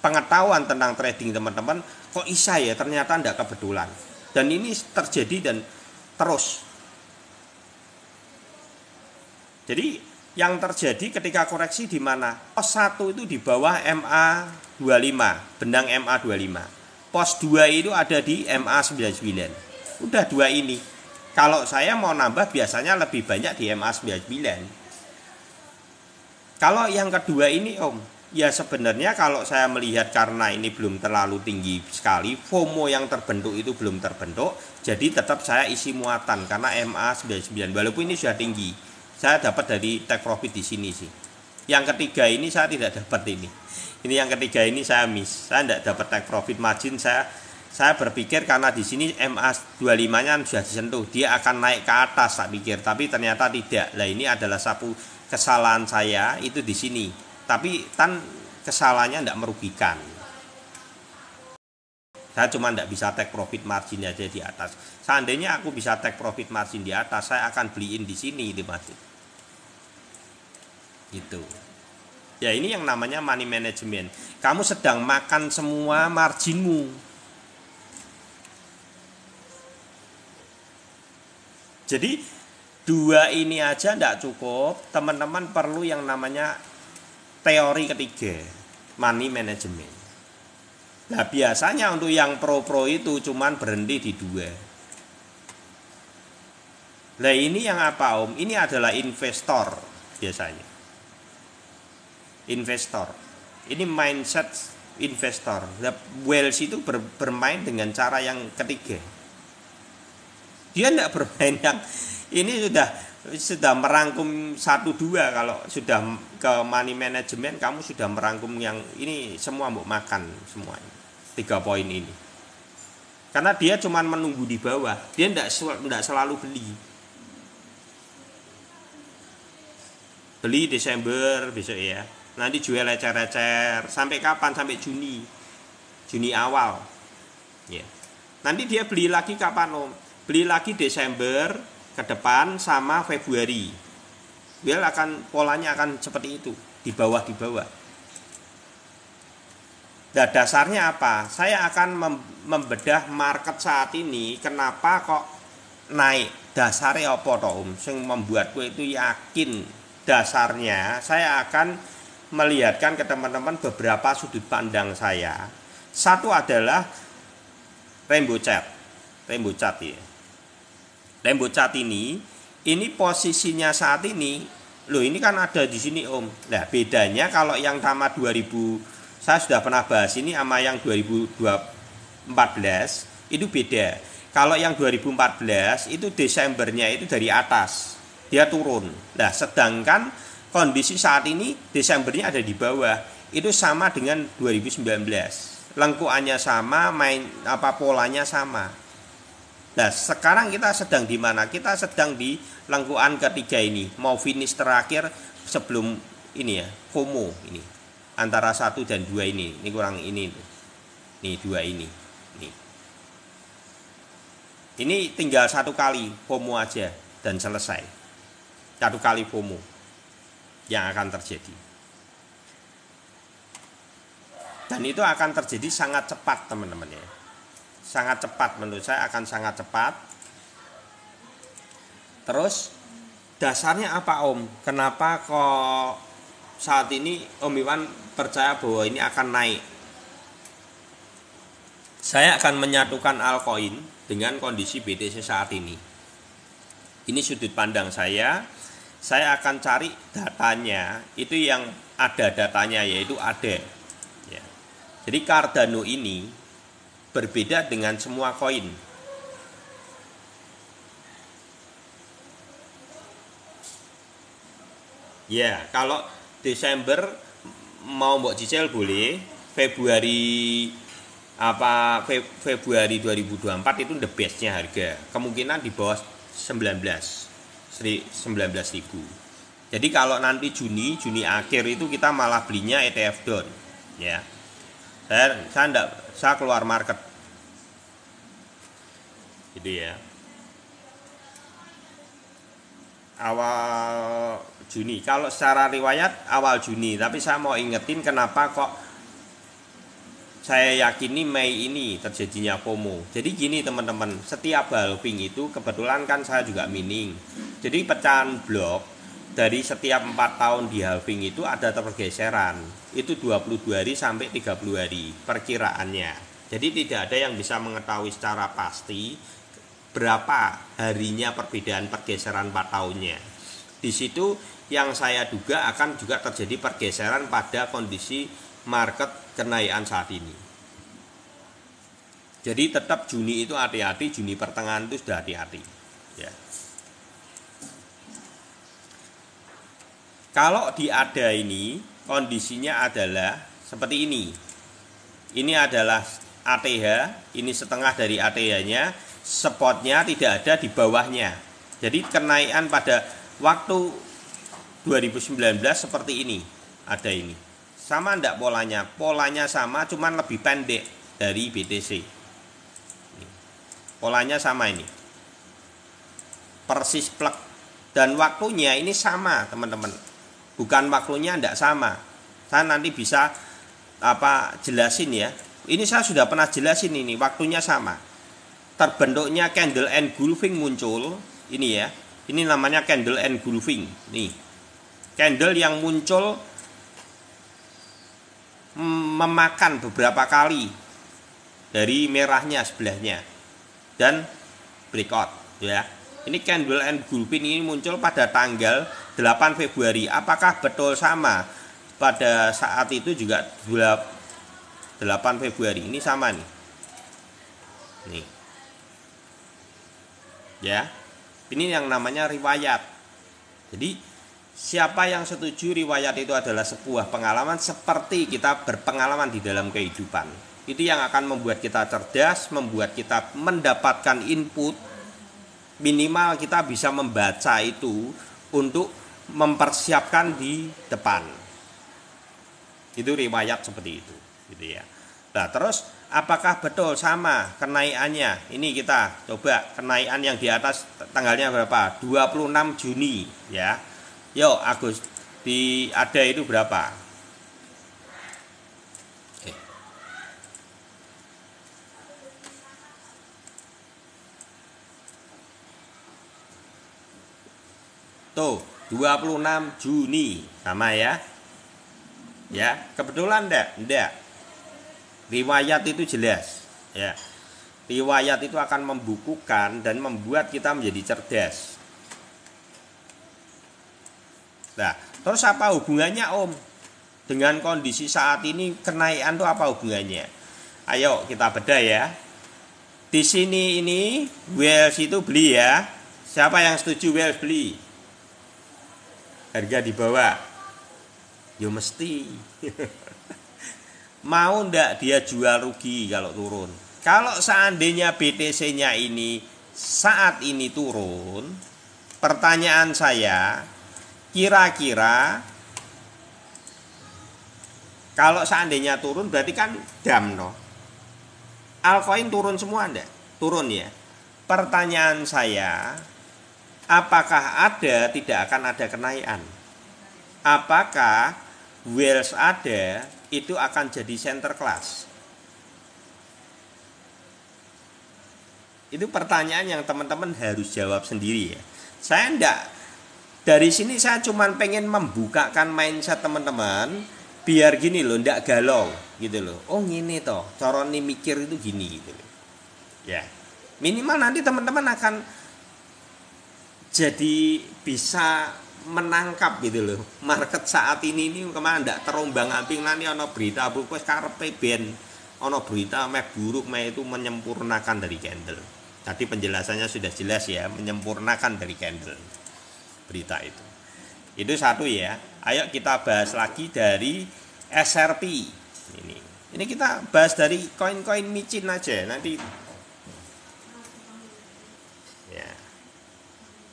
Speaker 2: pengetahuan tentang trading teman-teman. Kok bisa ya, ternyata tidak kebetulan. Dan ini terjadi dan terus. Jadi yang terjadi ketika koreksi di mana? Pos 1 itu di bawah MA25, benang MA25. Pos 2 itu ada di MA99. Udah dua ini. Kalau saya mau nambah biasanya lebih banyak di MA99. Kalau yang kedua ini Om, ya sebenarnya kalau saya melihat karena ini belum terlalu tinggi sekali, FOMO yang terbentuk itu belum terbentuk, jadi tetap saya isi muatan karena MA99 walaupun ini sudah tinggi. Saya dapat dari take profit di sini sih. Yang ketiga ini saya tidak dapat ini. Ini yang ketiga ini saya miss. Saya tidak dapat take profit margin. Saya berpikir karena di sini MA25-nya sudah disentuh, dia akan naik ke atas tak pikir, tapi ternyata tidak. Nah, ini adalah satu kesalahan saya itu di sini. Tapi kan kesalahannya tidak merugikan. Saya cuma tidak bisa take profit margin aja di atas. Seandainya aku bisa take profit margin di atas, saya akan beliin di sini itu masih. Gitu. Ya ini yang namanya money management. Kamu sedang makan semua marginmu. Jadi dua ini aja tidak cukup. Teman-teman perlu yang namanya teori ketiga, money management. Nah biasanya untuk yang pro-pro itu cuman berhenti di dua. Nah ini yang apa Om? Ini adalah investor biasanya. Investor. Ini mindset investor. Nah, Wells itu bermain dengan cara yang ketiga. Dia tidak bermain yang ini sudah merangkum 1-2. Kalau sudah ke money management kamu sudah merangkum yang ini semua mau makan semuanya 3 poin ini. Karena dia cuma menunggu di bawah, dia tidak selalu beli Desember besok ya, nanti jual ecer-ecer sampai kapan? Sampai Juni awal ya. Nanti dia beli lagi kapan Om? Beli lagi Desember ke depan sama Februari. Biar polanya akan seperti itu, di bawah. Nah, dasarnya apa? Saya akan membedah market saat ini. Kenapa kok naik? Dasarnya apa toh Om? Yang membuatku itu yakin. Dasarnya saya akan melihatkan ke teman-teman beberapa sudut pandang saya. Satu adalah rainbow chart ya. Rainbow chart ini posisinya saat ini, loh ini kan ada di sini Om. Nah bedanya kalau yang sama 2000, saya sudah pernah bahas ini sama yang 2014 itu beda. Kalau yang 2014 itu Desembernya itu dari atas, dia turun. Nah sedangkan kondisi saat ini Desembernya ada di bawah, itu sama dengan 2019. Lengkuannya sama, polanya sama. Nah sekarang kita sedang di mana? Kita sedang di lengkuan ketiga ini, mau finish terakhir sebelum ini ya, FOMO ini antara 1 dan 2 ini kurang ini nih 2 ini nih. Ini tinggal 1 kali FOMO aja dan selesai. Satu kali FOMO yang akan terjadi. Dan itu akan terjadi sangat cepat teman-teman ya. Sangat cepat, menurut saya akan sangat cepat. Terus dasarnya apa Om? Kenapa kok saat ini Om Iwan percaya bahwa ini akan naik? Saya akan menyatukan altcoin dengan kondisi BTC saat ini. Ini sudut pandang saya. Saya akan cari datanya, itu yang ada datanya, yaitu ada. Ya. Jadi Cardano ini berbeda dengan semua koin. Ya, kalau Desember mau mbok cicil boleh, Februari 2024 itu the bestnya harga. Kemungkinan di bawah 19.000. Jadi kalau nanti Juni akhir itu kita malah belinya ETF down, ya. Saya keluar market. Gitu ya. Awal Juni. Kalau secara riwayat awal Juni, tapi saya mau ingetin kenapa kok saya yakini Mei ini terjadinya FOMO. Jadi gini teman-teman, setiap halving itu kebetulan kan saya juga mining. Jadi pecahan blok dari setiap 4 tahun di halving itu ada pergeseran. Itu 22 hari sampai 30 hari perkiraannya. Jadi tidak ada yang bisa mengetahui secara pasti berapa harinya perbedaan pergeseran 4 tahunnya. Di situ yang saya duga akan juga terjadi pergeseran pada kondisi market kenaikan saat ini. Jadi tetap Juni itu hati-hati, Juni pertengahan itu sudah hati-hati. Ya. Kalau di ADA ini kondisinya adalah seperti ini. Ini adalah ATH, ini setengah dari ATH-nya, spotnya tidak ada di bawahnya. Jadi kenaikan pada waktu 2019 seperti ini, ada ini. Sama enggak polanya? Polanya sama, cuman lebih pendek dari BTC. Polanya sama ini. Persis plek. Dan waktunya ini sama, teman-teman. Bukan waktunya enggak sama. Saya nanti bisa jelasin ya. Ini saya sudah pernah jelasin ini, waktunya sama. Terbentuknya candle engulfing muncul, ini ya. Ini namanya candle engulfing. Nih. Candle yang muncul memakan beberapa kali dari merahnya sebelahnya dan breakout ya. Ini candle engulfing ini muncul pada tanggal 8 Februari. Apakah betul sama pada saat itu juga 8 Februari? Ini sama nih. Nih. Ya. Ini yang namanya riwayat. Jadi siapa yang setuju riwayat itu adalah sebuah pengalaman seperti kita berpengalaman di dalam kehidupan. Itu yang akan membuat kita cerdas, membuat kita mendapatkan input. Minimal kita bisa membaca itu untuk mempersiapkan di depan. Itu riwayat seperti itu, gitu ya. Nah, terus apakah betul sama kenaikannya? Ini kita coba kenaikan yang di atas tanggalnya berapa? 26 Juni ya. Yo Agus, di ada itu berapa? Oke. Tuh, 26 Juni sama ya. Ya, kebetulan enggak. Riwayat itu jelas, ya. Riwayat itu akan membukukan dan membuat kita menjadi cerdas. Nah, terus apa hubungannya Om? Dengan kondisi saat ini kenaikan itu apa hubungannya? Ayo kita bedah ya. Di sini ini Wells itu beli ya. Siapa yang setuju Wells beli? Harga di bawah. Ya mesti. Mau ndak dia jual rugi kalau turun? Kalau seandainya BTC-nya ini saat ini turun, pertanyaan saya, kira-kira kalau seandainya turun berarti kan dam no. Altcoin turun semua enggak? Turun ya. Pertanyaan saya, apakah ada, tidak akan ada kenaikan. Apakah Wells ada, itu akan jadi center class. Itu pertanyaan yang teman-teman harus jawab sendiri ya. Saya enggak, dari sini saya cuman pengen membukakan mindset teman-teman biar gini loh, enggak galau gitu loh. Oh gini toh, cara nih mikir itu gini gitu loh. Ya, minimal nanti teman-teman akan jadi bisa menangkap gitu loh. Market saat ini kemana ndak terombang-ambing nanti ono berita bu wis karepe ben ono berita meh buruk meh itu menyempurnakan dari candle. Tadi penjelasannya sudah jelas ya, menyempurnakan dari candle berita itu. Itu satu ya. Ayo kita bahas lagi dari SRP. Ini kita bahas dari koin-koin micin aja nanti. Ya.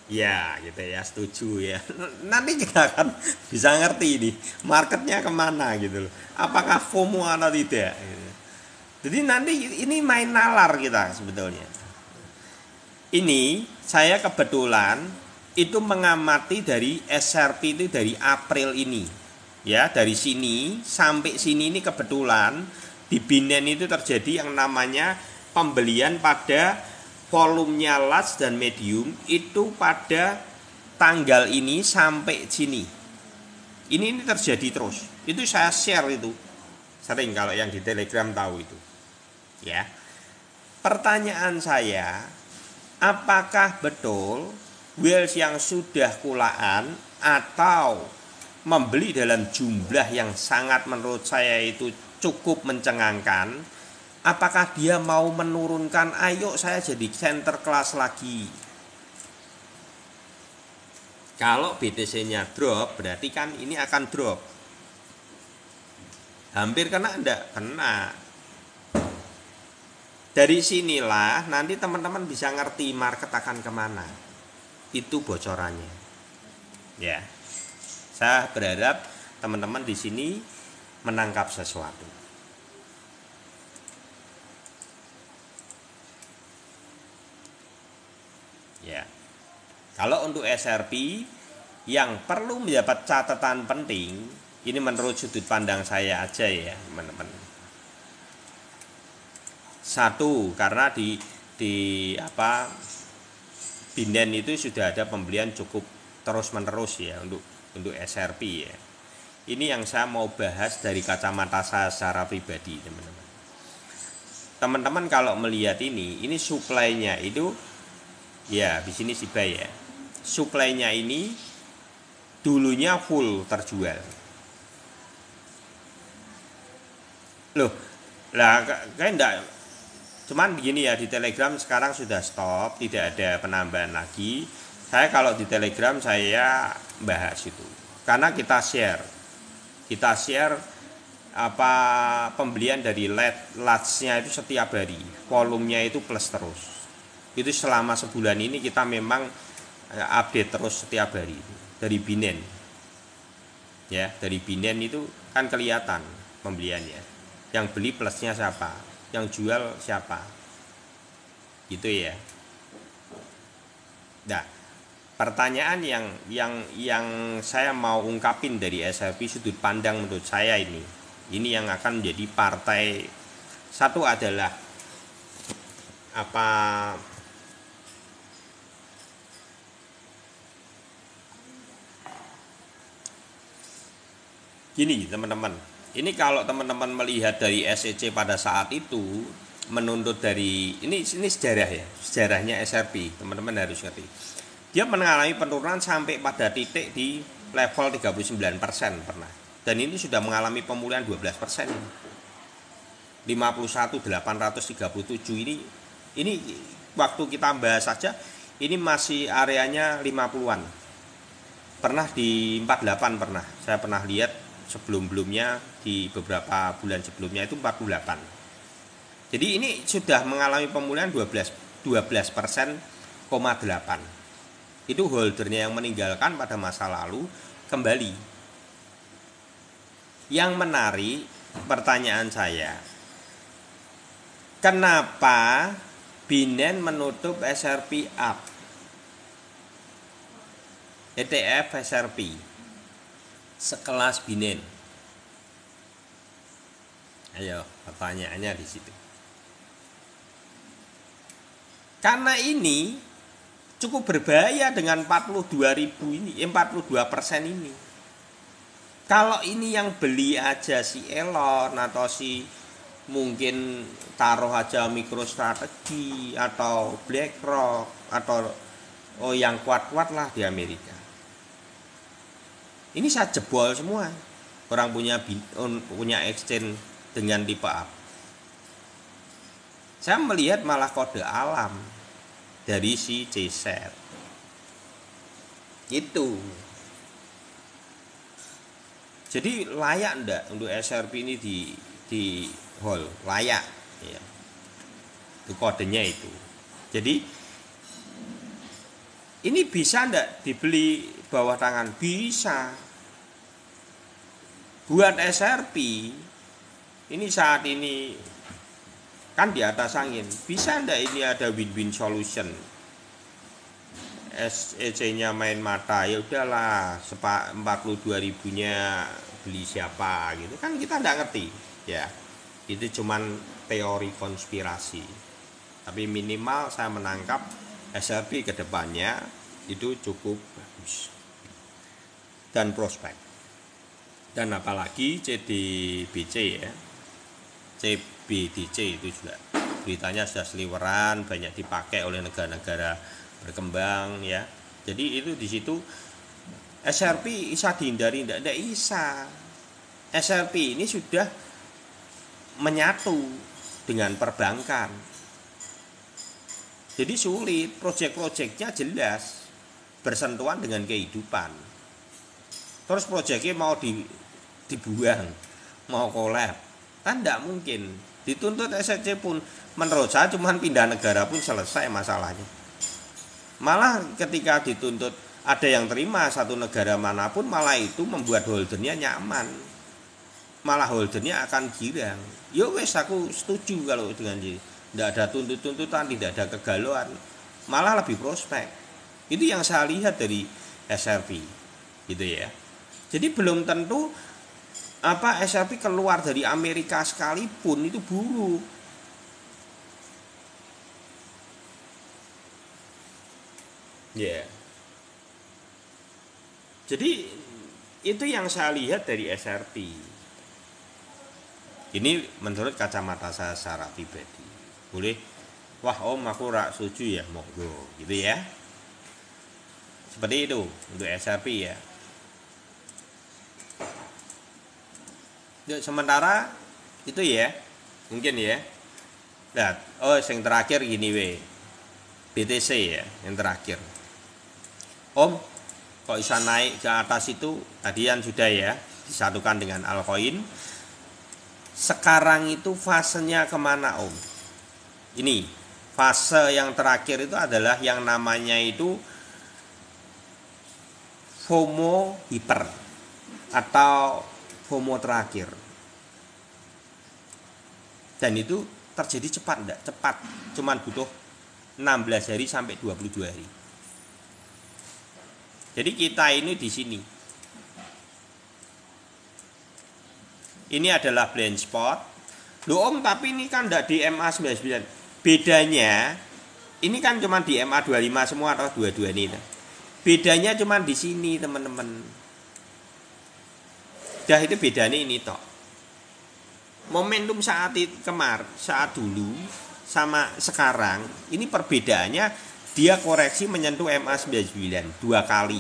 Speaker 2: Ya, gitu ya, setuju ya. Nanti kita akan bisa ngerti nih marketnya kemana gitu loh. Apakah FOMO atau tidak. Jadi nanti ini main nalar kita sebetulnya. Ini saya kebetulan itu mengamati dari SRP itu dari April ini. Ya, dari sini sampai sini ini kebetulan di Binance itu terjadi yang namanya pembelian pada volumenya large dan medium itu pada tanggal ini sampai sini. Ini terjadi terus. Itu saya share itu. Sering kalau yang di Telegram tahu itu. Ya. Pertanyaan saya, apakah betul Wells yang sudah kulaan atau membeli dalam jumlah yang sangat menurut saya itu cukup mencengangkan, apakah dia mau menurunkan, ayo saya jadi center class lagi. Kalau BTC-nya drop, berarti kan ini akan drop. Hampir kena enggak? Kena. Dari sinilah nanti teman-teman bisa ngerti market akan kemana. Itu bocorannya. Ya, saya berharap teman-teman di sini menangkap sesuatu. Ya, kalau untuk SRP yang perlu mendapat catatan penting, ini menurut sudut pandang saya aja ya, teman-teman. Satu, karena di Binance itu sudah ada pembelian cukup terus-menerus ya untuk SRP ya. Ini yang saya mau bahas dari kacamata saya secara pribadi, teman-teman. Teman-teman kalau melihat ini supply-nya itu ya di sini SIBA ya. Supply-nya ini dulunya full terjual. Loh, lah kayak enggak. Cuman begini ya, di Telegram sekarang sudah stop, tidak ada penambahan lagi. Saya kalau di Telegram saya bahas itu. Karena kita share apa pembelian dari large-nya itu setiap hari. Volumenya itu plus terus. Itu selama sebulan ini kita memang update terus setiap hari dari Binance. Ya, dari Binance itu kan kelihatan pembeliannya. Yang beli plusnya siapa? Yang jual siapa, gitu ya. Nah, pertanyaan yang saya mau ungkapin dari SRP sudut pandang menurut saya ini yang akan menjadi partai. Satu adalah apa gini teman-teman. Ini kalau teman-teman melihat dari SEC pada saat itu menuntut dari ini sejarah ya, sejarahnya SRP, teman-teman harus ngerti. Dia mengalami penurunan sampai pada titik di level 39% pernah. Dan ini sudah mengalami pemulihan 12%. 51.837 ini waktu kita bahas saja ini masih areanya 50-an. Pernah di 48 pernah. Saya pernah lihat sebelum-belumnya di beberapa bulan sebelumnya itu 48. Jadi ini sudah mengalami pemulihan 12%,8. Itu holdernya yang meninggalkan pada masa lalu kembali. Yang menarik pertanyaan saya, kenapa Binance menutup SRP up? ETF SRP sekelas Binen. Ayo, pertanyaannya di situ. Karena ini cukup berbahaya dengan 42.000 ini, 42% ini. Kalau ini yang beli aja si Elon atau si mungkin taruh aja MicroStrategy atau BlackRock atau yang kuat-kuat lah di Amerika. Ini saya jebol semua. Orang punya exchange dengan tipe A. Saya melihat malah kode alam dari si CZ. Itu. Jadi layak enggak untuk SRP ini di hold? Layak ya. Itu kodenya itu. Jadi ini bisa enggak dibeli bawah tangan? Bisa. Buat SRP ini saat ini kan di atas angin. Bisa enggak ini ada win-win solution? SEC-nya main mata, ya udahlah 42.000-nya beli siapa gitu kan, kita enggak ngerti ya. Itu cuman teori konspirasi. Tapi minimal saya menangkap SRP ke depannya itu cukup bagus dan prospek. Dan apalagi CDBC ya, CBDC itu juga beritanya sudah seliweran, banyak dipakai oleh negara-negara berkembang ya. Jadi itu di situ SRP bisa dihindari, tidak bisa. SRP ini sudah menyatu dengan perbankan. Jadi sulit, proyek-proyeknya jelas bersentuhan dengan kehidupan. Terus proyeknya mau dibuang, mau kolab, kan tidak mungkin. Dituntut SEC pun menurut saya cuma pindah negara pun selesai masalahnya. Malah ketika dituntut ada yang terima satu negara manapun, malah itu membuat holdernya nyaman. Malah holdernya akan girang. Yo wes, aku setuju kalau dengan ini. Tidak ada tuntutan, tidak ada kegalauan. Malah lebih prospek. Itu yang saya lihat dari SRP. Gitu ya. Jadi belum tentu SRP keluar dari Amerika sekalipun itu buruk. Ya. Yeah. Jadi itu yang saya lihat dari SRP. Ini menurut kacamata saya secara pribadi. Boleh, wah om aku rak setuju ya, monggo gitu ya. Seperti itu untuk SRP ya. Sementara itu ya, mungkin ya. Nah, yang terakhir gini BTC ya, yang terakhir. Om, kok bisa naik ke atas itu tadi yang sudah ya disatukan dengan altcoin. Sekarang itu fasenya kemana om? Ini fase yang terakhir itu adalah yang namanya itu FOMO hiper atau FOMO terakhir. Dan itu terjadi cepat enggak? Cepat, cuman butuh 16 hari sampai 22 hari. Jadi kita ini di sini. Ini adalah blind spot. Loh om, tapi ini kan enggak di MA 99. Bedanya ini kan cuma di MA 25 semua atau 22 ini. Bedanya cuma di sini, teman-teman. Dah itu bedanya ini toh. Momentum saat dulu sama sekarang ini perbedaannya. Dia koreksi menyentuh MA 99 2 kali.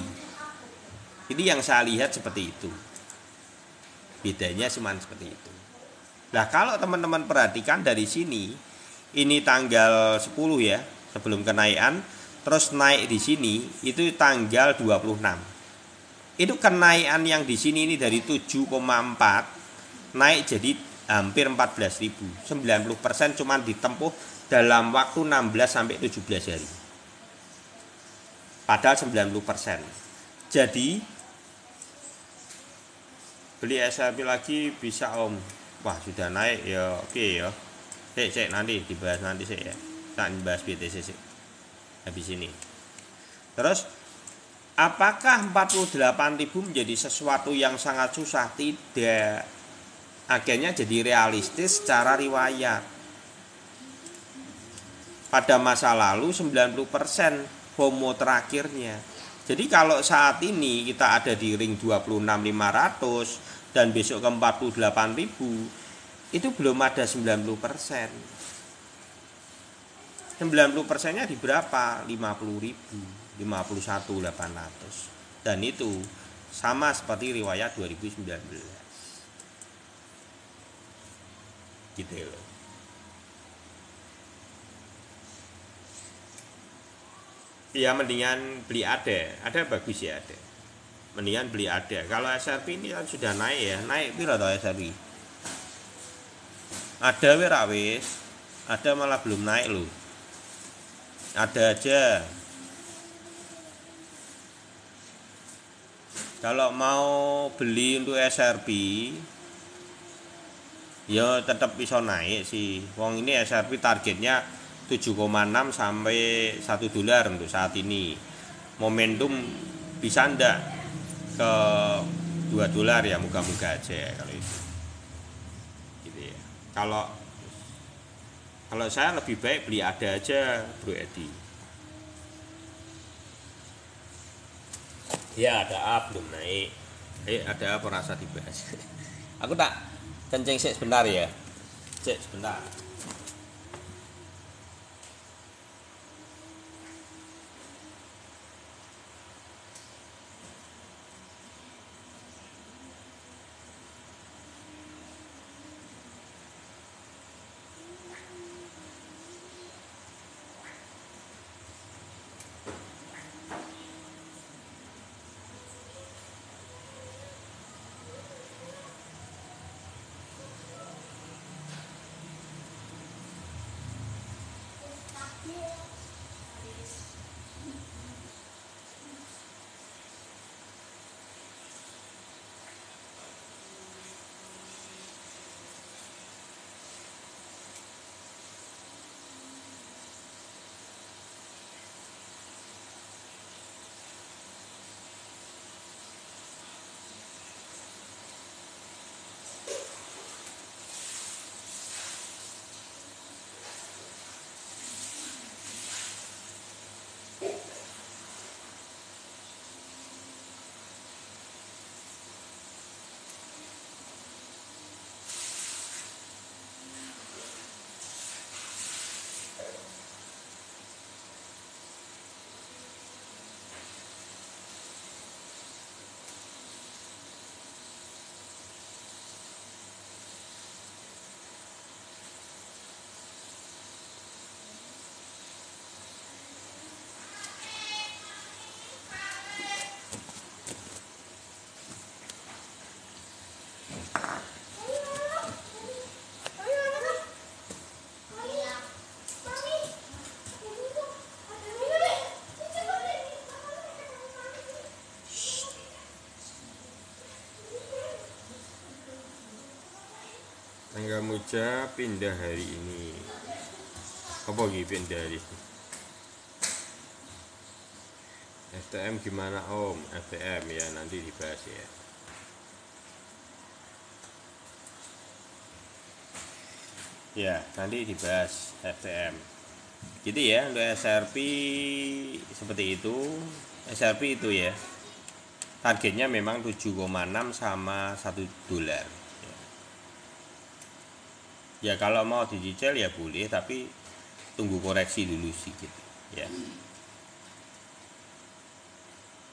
Speaker 2: Ini yang saya lihat seperti itu. Bedanya cuma seperti itu. Nah, kalau teman-teman perhatikan dari sini, ini tanggal 10 ya, sebelum kenaikan, terus naik di sini itu tanggal 26. Itu kenaikan yang di sini ini dari 7,4 naik jadi hampir 14.000. 90% cuma ditempuh dalam waktu 16 sampai 17 hari. Padahal 90%. Jadi beli SRP lagi bisa om. Wah sudah naik ya, oke ya. Cek nanti dibahas nanti ya. Tak dibahas BTC sih. Habis ini. Terus Apakah 48.000 menjadi sesuatu yang sangat susah? Tidak. Akhirnya jadi realistis secara riwayat. Pada masa lalu 90% FOMO terakhirnya. Jadi kalau saat ini kita ada di ring 26.500 dan besok ke 48.000, itu belum ada 90%. 90%-nya di berapa? 50.000, 51.800. Dan itu sama seperti riwayat 2019. Gitu loh. Ya mendingan beli ada bagus ya ada. Mendingan beli ada. Kalau SRP ini kan sudah naik ya, naik piro to SRP? Ada wis, ada malah belum naik loh. Ada aja. Kalau mau beli untuk SRP, ya tetap bisa naik sih. Wong ini SRP targetnya 7,6 sampai $1 untuk saat ini. Momentum bisa ndak ke $2 ya, moga-moga aja kalau itu. Gitu ya. Kalau saya lebih baik beli ada aja, Bro Edi. Ya ada A belum naik. Ada apa rasa dibahas? Aku tak kencing sik sebentar ya. Cek sebentar. Tangga Muja pindah hari ini. Apa gitu pindah hari ini? FTM gimana Om? FTM ya nanti dibahas ya. Ya nanti dibahas FTM. Gitu ya untuk SRP seperti itu. SRP itu ya targetnya memang 7,6 sama $1. Ya kalau mau dicicil ya boleh, tapi tunggu koreksi dulu sedikit ya.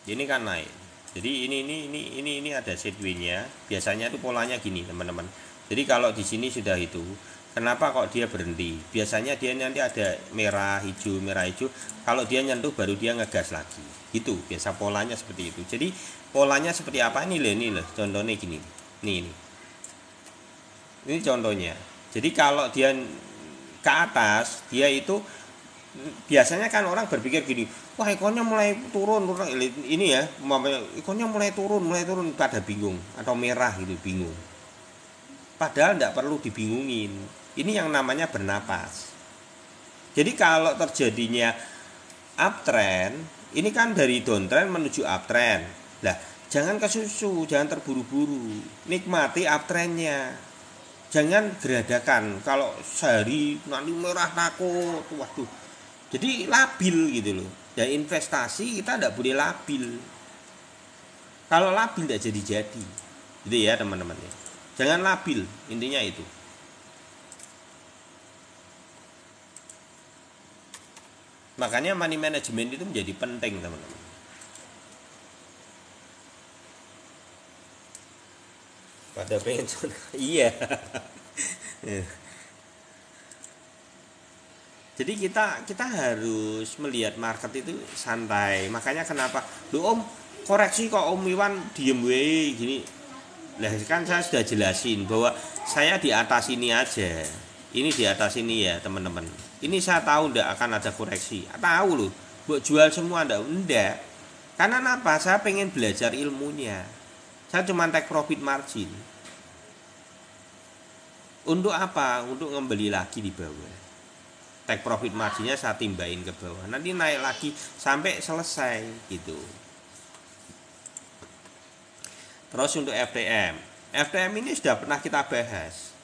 Speaker 2: Ini kan naik. Jadi ini ada sideways-nya. Biasanya tuh polanya gini, teman-teman. Jadi kalau di sini sudah itu, kenapa kok dia berhenti? Biasanya dia nanti ada merah hijau. Kalau dia nyentuh baru dia ngegas lagi. Gitu, biasa polanya seperti itu. Jadi polanya seperti apa ini loh, contohnya gini. Nih. Ini contohnya. Jadi kalau dia ke atas, dia itu biasanya kan orang berpikir gini, wah ikonnya mulai turun ini ya, ikonnya mulai turun pada bingung atau merah gitu bingung. Padahal tidak perlu dibingungin. Ini yang namanya bernapas. Jadi kalau terjadinya uptrend Ini kan dari downtrend menuju uptrend. Lah, jangan kesusu, jangan terburu-buru. Nikmati uptrendnya. Jangan geradakan. Kalau sehari nanti merah takut, waduh. Jadi labil gitu loh. Dan investasi kita tidak boleh labil. Kalau labil tidak jadi-jadi. Gitu ya teman-teman. Jangan labil, intinya itu. Makanya money management itu menjadi penting teman-teman. Pada pengen iya. Jadi kita harus melihat market itu santai. Makanya kenapa? Loh Om, koreksi kok Om Iwan diem we gini. Lah kan saya sudah jelasin bahwa saya di atas ini aja. Ini di atas ini ya, teman-teman. Ini saya tahu ndak akan ada koreksi. Tahu loh. Buat jual semua ndak. Karena apa? Saya pengen belajar ilmunya. Saya cuma take profit margin. Untuk apa? Untuk ngembali lagi di bawah. Take profit marginnya saya timbain ke bawah, nanti naik lagi sampai selesai gitu. Terus untuk FTM ini sudah pernah kita bahas.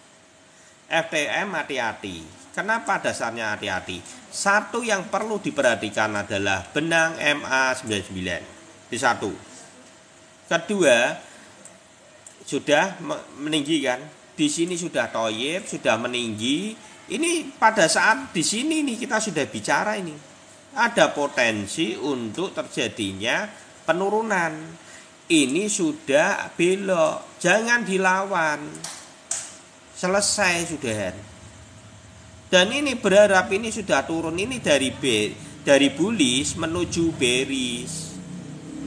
Speaker 2: FTM hati-hati. Kenapa dasarnya hati-hati? Satu yang perlu diperhatikan adalah benang MA99 di satu. Kedua, sudah meninggi kan? Di sini sudah toyib, sudah meninggi. Ini pada saat di sini nih kita sudah bicara ini. Ada potensi untuk terjadinya penurunan. Ini sudah belok, jangan dilawan. Selesai sudah. Dan ini berharap ini sudah turun, ini dari bullish menuju bearish.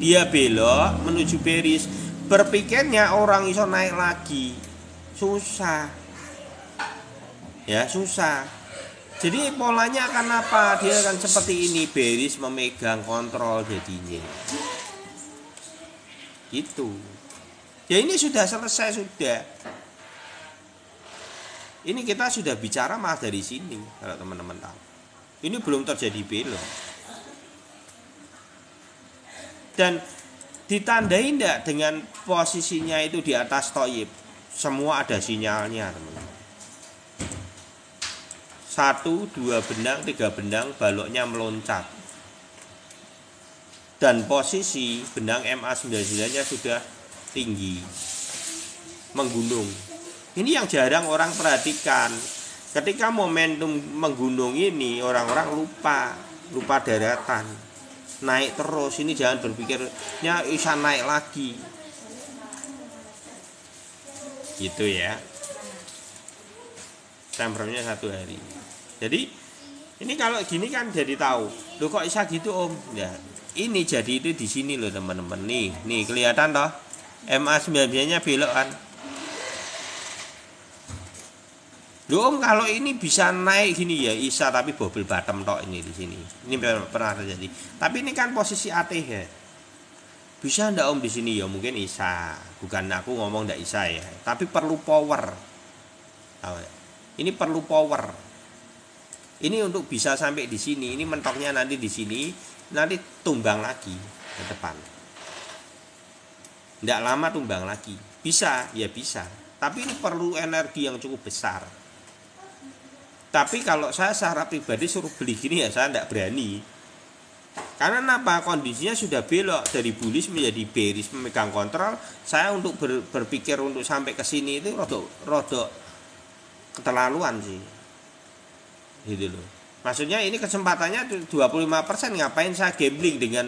Speaker 2: Dia belok menuju bearish. Berpikirnya orang iso naik lagi. Susah. Ya susah. Jadi polanya akan apa? Dia akan seperti ini, bearish memegang kontrol jadinya. Gitu. Ya ini sudah selesai sudah. Ini kita sudah bicara malah dari sini kalau teman-teman tahu. Ini belum terjadi belok. Dan ditandai enggak dengan posisinya itu di atas toyib? Semua ada sinyalnya, teman-teman. 1, 2 benang, 3 benang, baloknya meloncat. Dan posisi benang MA99-nya sudah tinggi, menggunung. Ini yang jarang orang perhatikan. Ketika momentum menggunung ini, orang-orang lupa daratan. Naik terus, ini jangan berpikirnya bisa naik lagi. Gitu ya. Tempernya 1 hari. Jadi ini kalau gini kan jadi tahu. Loh kok bisa gitu Om? Ya, ini jadi itu di sini loh teman-teman. Nih kelihatan toh? MA99-nya belok kan? Loh Om, kalau ini bisa naik gini ya bisa, tapi bubble bottom tok ini di sini. Ini pernah terjadi. Tapi ini kan posisi ATH ya. Bisa ndak Om di sini ya? Mungkin bisa. Bukan aku ngomong ndak bisa ya, tapi perlu power. Ini perlu power. Ini untuk bisa sampai di sini, ini mentoknya nanti di sini, nanti tumbang lagi ke depan. Tidak lama tumbang lagi. Bisa, ya bisa. Tapi ini perlu energi yang cukup besar. Tapi kalau saya secara pribadi suruh beli gini ya saya tidak berani. Karena apa? Kondisinya sudah belok dari bullish menjadi bearish memegang kontrol. Saya untuk berpikir untuk sampai ke sini itu rodok keterlaluan sih. Gitu loh. Maksudnya ini kesempatannya 25%, ngapain saya gambling dengan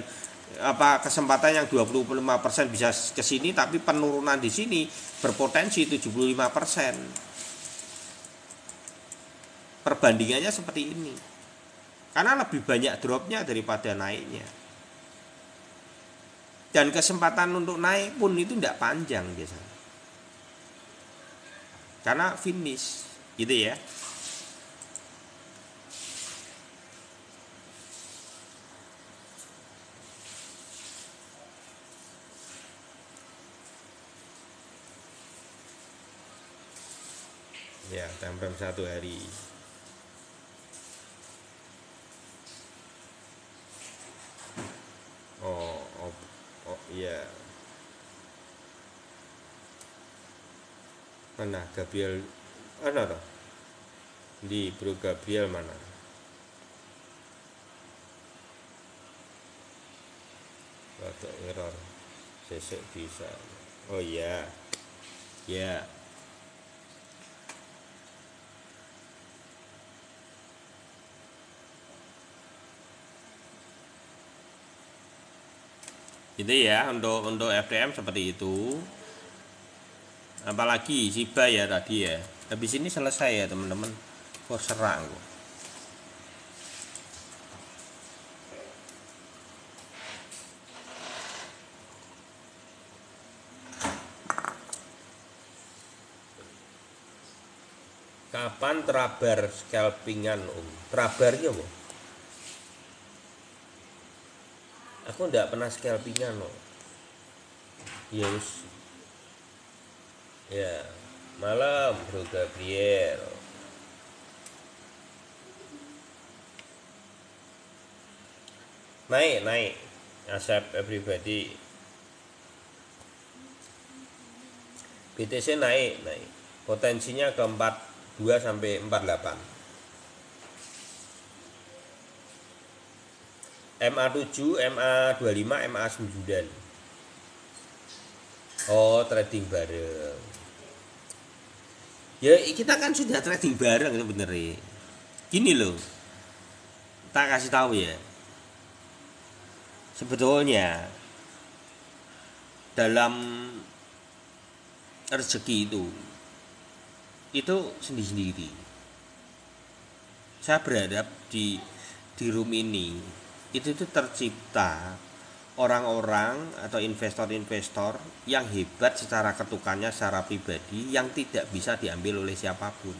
Speaker 2: apa kesempatan yang 25% bisa ke sini tapi penurunan di sini berpotensi 75%. Perbandingannya seperti ini. Karena lebih banyak dropnya daripada naiknya. Dan kesempatan untuk naik pun itu tidak panjang biasanya. Karena finish gitu ya. Ya, time frame 1 hari. Ya, mana Gabriel, ana toh di Bro Gabriel mana, rada error sesek bisa. Oh iya, ya. Itu ya untuk FTM seperti itu. Apalagi Shiba ya tadi ya. Habis ini selesai ya teman-teman. Kok serang kok. Kapan terabar scalpingan Om? Terabarnya Om? Aku ndak pernah scalpingan loh. Yes. Ya, malam Bro Gabriel. Naik. Accept everybody. BTC naik. Potensinya ke 42 sampai 48. MA7, MA25, MA9. Oh, trading bareng. Ya, kita kan sudah trading bareng sebenarnya. Gini loh. Tak kasih tahu ya. Sebetulnya dalam rezeki itu sendiri-sendiri. Saya berharap di room ini itu tercipta orang-orang atau investor-investor yang hebat secara ketukannya secara pribadi yang tidak bisa diambil oleh siapapun.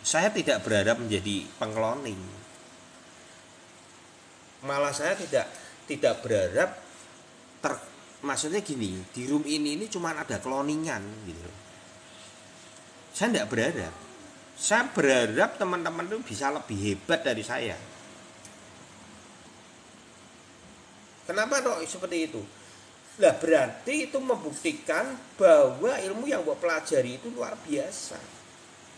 Speaker 2: Saya tidak berharap menjadi pengkloning. Malah saya tidak berharap maksudnya gini, di room ini cuma ada cloningan gitu. Saya tidak berharap. Saya berharap teman-teman itu bisa lebih hebat dari saya. Kenapa kok seperti itu? Nah, berarti itu membuktikan bahwa ilmu yang buat pelajari itu luar biasa.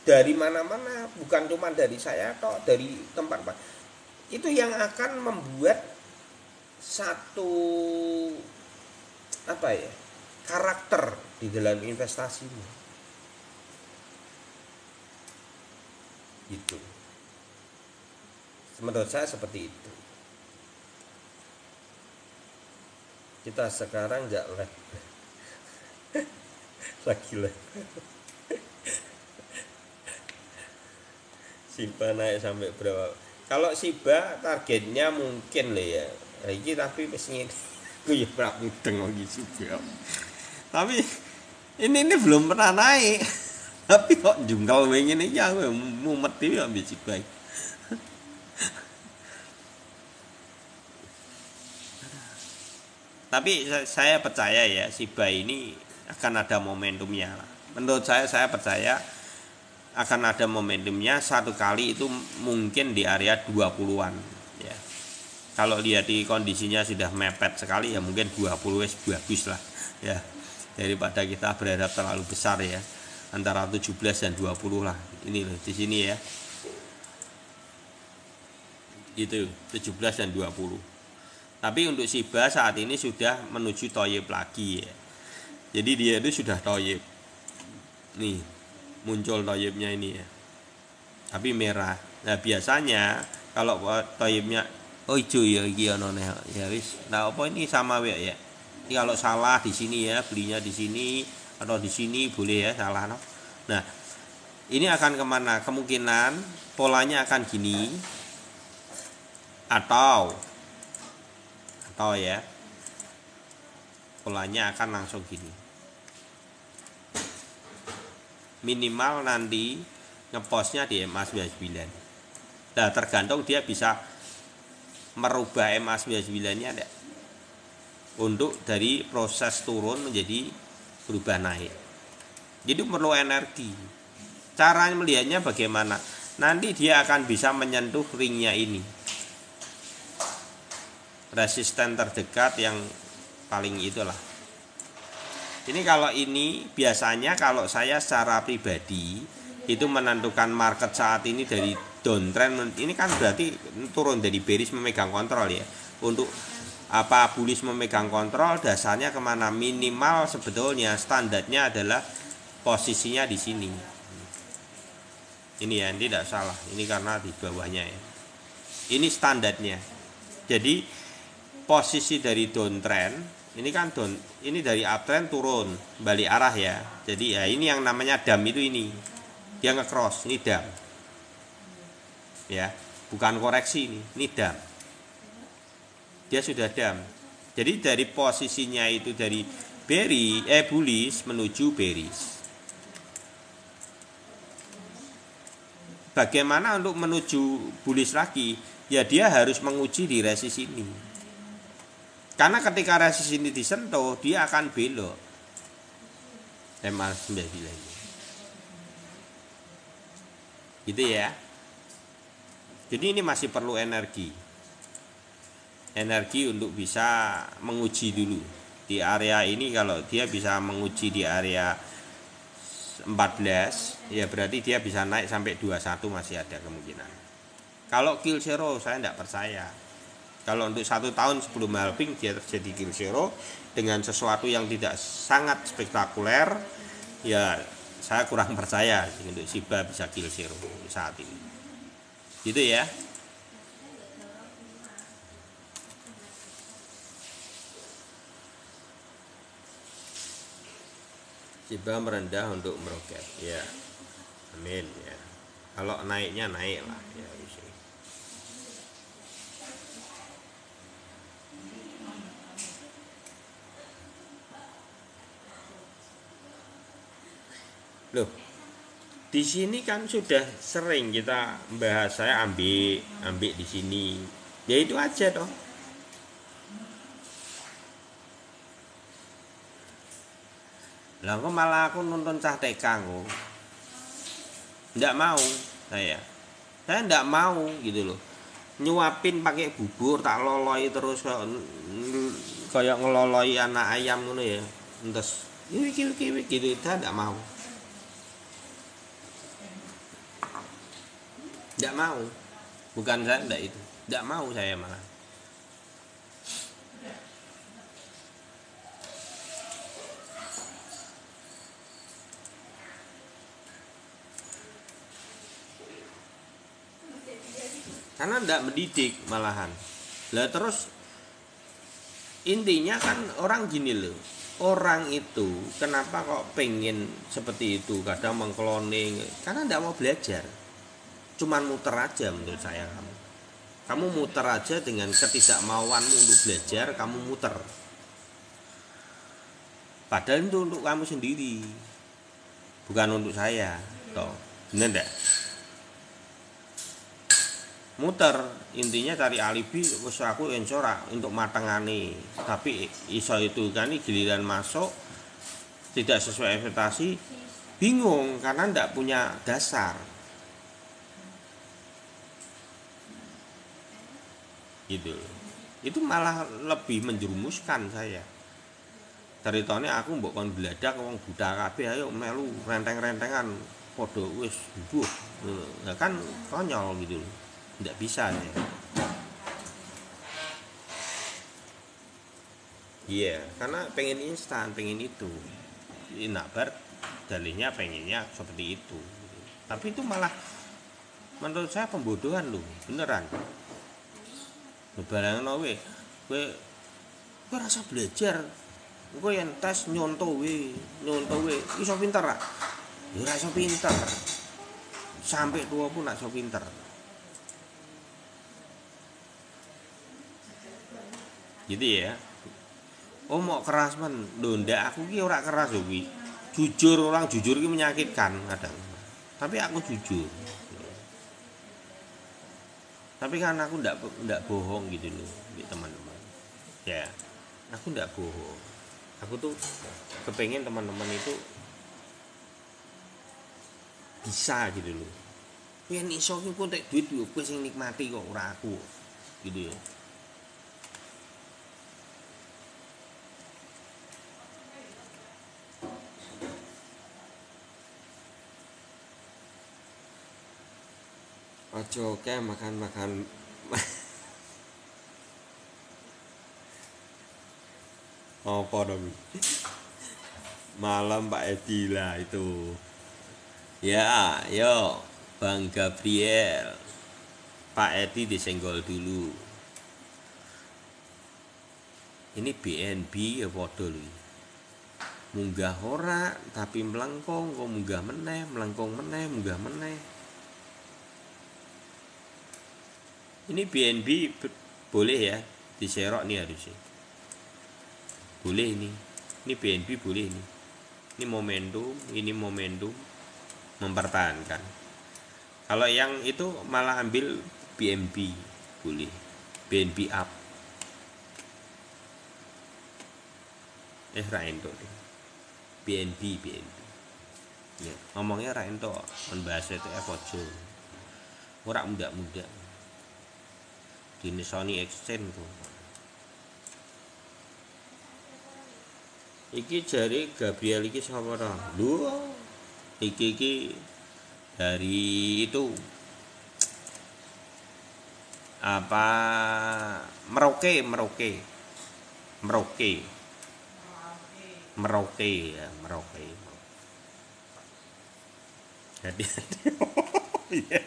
Speaker 2: Dari mana-mana, bukan cuma dari saya atau dari tempat. Itu yang akan membuat satu karakter di dalam investasimu. Gitu. Menurut saya seperti itu. Kita sekarang nggak lagi Shiba naik sampai berapa? Kalau Shiba targetnya mungkin loh ya. Iki tapi wis ngene. Ku ya ora mudeng lagi Shiba. Tapi ini belum pernah naik. Tapi kok jungkal ngene iki aku mumet iki ambek Shiba. Tapi saya percaya ya Shiba ini akan ada momentumnya. Menurut saya percaya akan ada momentumnya satu kali itu mungkin di area 20-an ya. Kalau lihat di kondisinya sudah mepet sekali ya mungkin 20 wis bagus lah ya. Daripada kita berharap terlalu besar ya. Antara 17 dan 20 lah. Ini loh di sini ya. Itu 17 dan 20. Tapi untuk Shiba saat ini sudah menuju toyib lagi ya. Jadi dia itu sudah toyib. Nih, muncul toyibnya ini ya. Tapi merah. Nah, biasanya kalau toyibnya hijau ya iki ono ya wis. Nah, apa ini sama ya? Ini kalau salah di sini ya, belinya di sini atau di sini boleh ya salah no. Nah, ini akan kemana? Kemungkinan polanya akan gini atau ya polanya akan langsung gini. Minimal nanti ngepostnya di MA99. Nah, tergantung dia bisa merubah MA99-nya enggak. Untuk dari proses turun menjadi berubah naik. Jadi perlu energi. Cara melihatnya bagaimana? Nanti dia akan bisa menyentuh ringnya ini. Resisten terdekat yang paling itulah Ini kalau ini biasanya kalau saya secara pribadi itu menentukan market saat ini dari downtrend, ini kan berarti turun dari bearish memegang kontrol ya. Untuk apa bullish memegang kontrol, dasarnya kemana? Minimal sebetulnya standarnya adalah posisinya di sini. Ini ya, tidak salah. Ini karena di bawahnya ya. Ini standarnya. Jadi posisi dari downtrend ini kan ini dari uptrend turun balik arah ya. Jadi ya ini yang namanya dam itu ini. Dia nge-cross, ini dam. Ya, bukan koreksi ini dam. Dia sudah dam. Jadi dari posisinya itu dari bullish menuju bearish. Bagaimana untuk menuju bullish lagi? Ya dia harus menguji di resist ini. Karena ketika resist ini disentuh, dia akan belok. MA9 gitu ya. Jadi ini masih perlu energi untuk bisa menguji dulu di area ini. Kalau dia bisa menguji di area 14 ya berarti dia bisa naik sampai 21, masih ada kemungkinan. Kalau kill zero saya tidak percaya. Kalau untuk 1 tahun sebelum halving dia terjadi kill zero dengan sesuatu yang tidak sangat spektakuler, ya saya kurang percaya untuk Shiba bisa kill zero saat ini. Gitu ya. Shiba merendah untuk meroket. Ya. Amin ya. Kalau naiknya naik lah ya bisa. Loh, di sini kan sudah sering kita bahas, saya ambil di sini. Ya itu aja toh. Lah kok malah aku nonton cah TK kok. Enggak mau saya. Saya enggak mau gitu loh. Nyuapin pakai bubur tak loloi terus kayak ngeloloi anak ayam ngono ya. Terus kiwi gitu, saya enggak mau. Enggak mau. Bukan saya enggak itu. Enggak mau saya malah. Karena enggak mendidik malahan. Lah terus intinya kan orang gini loh. Orang itu kenapa kok pengen seperti itu, kadang mengkloning, karena enggak mau belajar. Cuman muter aja menurut saya kamu. Kamu muter aja dengan ketidakmauanmu untuk belajar, kamu muter. Padahal itu untuk kamu sendiri. Bukan untuk saya. Toh, bener enggak? Muter intinya cari alibi, wis aku ensora untuk matengane, tapi iso itu kan giliran masuk tidak sesuai ekspektasi, bingung karena ndak punya dasar gitu. Itu malah lebih menjerumuskan saya. Ceritane aku mbok kon bladak wong buta kabeh, ayo melu renteng-rentengan padha wis mbuh. Nah kan konyol gitu loh. Tidak bisa ya. Iya, karena pengen instan, pengen itu. Inabar dalihnya pengennya seperti itu. Tapi itu malah menurut saya pembodohan loh, beneran. Barangno kowe rasa belajar. Kowe yen tes nyontoh we, iso pinter ra? Ya ora iso pinter. Sampai tua pun nak iso pinter. Gitu ya. Oh mau keras men, ndak aku ki ora keras lho kuwi. Jujur, orang jujur ki menyakitkan kadang. Tapi aku jujur. Tapi kan aku ndak bohong gitu loh, teman-teman. Ya, aku ndak bohong. Aku tuh kepengen teman-teman itu bisa gitu loh. Yen iso ki kok tek duit yo kowe sing nikmati kok ora aku. Gitu ya. Ojo kayak makan-makan apa dong. Malam Pak Edi lah itu. Ya, yo Bang Gabriel. Pak Edi disenggol dulu. Ini BNB ya podo lho. Munggah ora tapi melengkung kok munggah meneh, melengkung meneh, munggah meneh. Ini BNB boleh ya diserok nih harusnya. Boleh ini. Ini BNB boleh ini. Ini momentum mempertahankan. Kalau yang itu malah ambil BNB boleh. BNB up. Ra entuk deh. BNB. Ya, ngomongnya ra entuk, kon bahasa itu aja. Ora muda-muda. Dini Sony Exchange tuh. Iki jari Gabriel iki sapa to? Lho. Iki dari itu apa Merauke ya, Merauke. Jadi iya.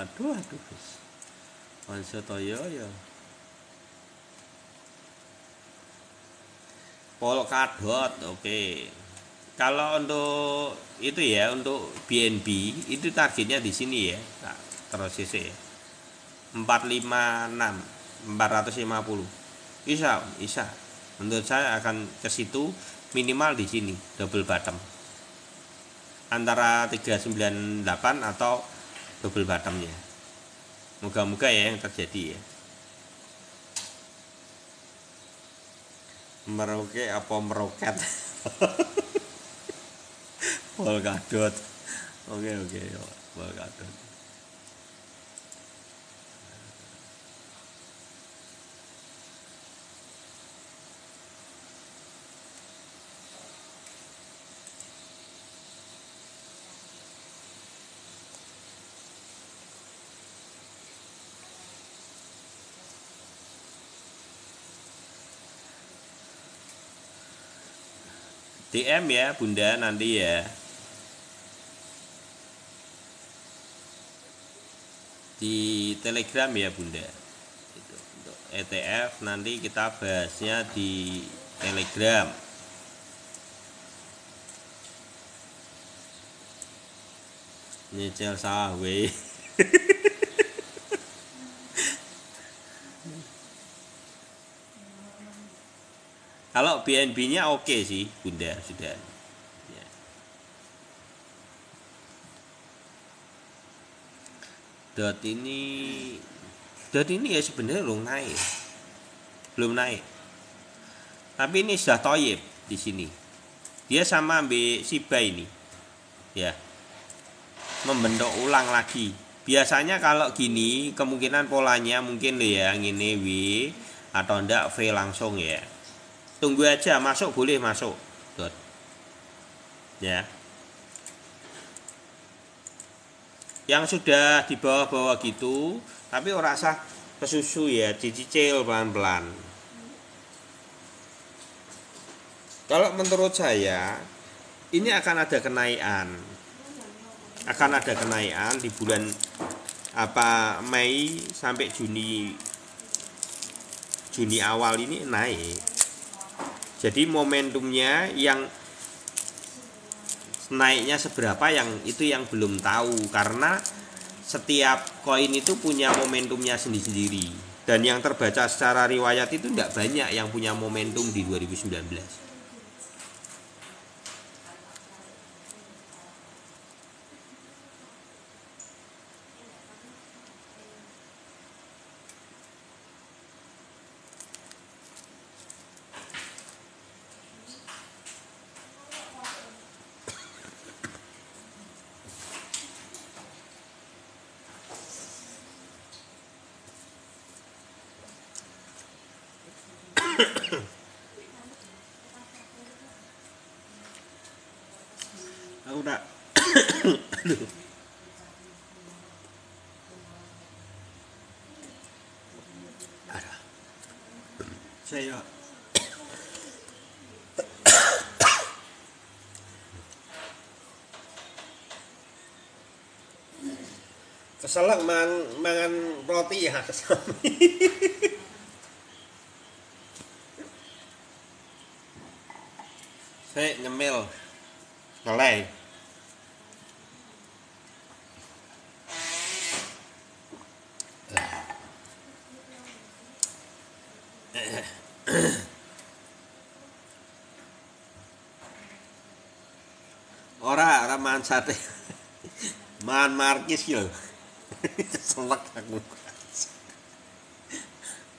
Speaker 2: Aduh. Onse toyo ya. Polkadot, oke. Kalau untuk itu ya, untuk BNB itu targetnya di sini ya. Nah, terus CC ya. 456, 450. Bisa. Menurut saya akan ke situ minimal di sini, double bottom. Antara 398 atau double bottomnya. Moga-moga ya yang terjadi ya. Merauke apa meroket? Polkadot. Oke, Polkadot. DM ya Bunda nanti ya. Di Telegram ya Bunda. Itu untuk ETF nanti kita bahasnya di Telegram. Nyicil sahwe. Kalau BNB-nya oke sih Bunda sudah. Ya. Dot ini ya sebenarnya belum naik. Tapi ini sudah toyib di sini. Dia sama ambil Shiba ini, ya, membentuk ulang lagi. Biasanya kalau gini kemungkinan polanya mungkin ya ini W atau ndak V langsung ya. Tunggu aja, boleh masuk. Dot. Ya. Yang sudah di bawah-bawah gitu, tapi ora sah kesusu ya, dicicil pelan-pelan. Kalau menurut saya ini akan ada kenaikan. Di bulan Mei sampai Juni awal ini naik. Jadi momentumnya yang naiknya seberapa yang belum tahu karena setiap koin itu punya momentumnya sendiri-sendiri dan yang terbaca secara riwayat itu tidak banyak yang punya momentum di 2019. Aku tak aduh.
Speaker 3: Saya keselak mangan roti ya kesel. Saya nyemil ngeleng. Ora mangan sate. Mangan markis ki lho. Selek aku.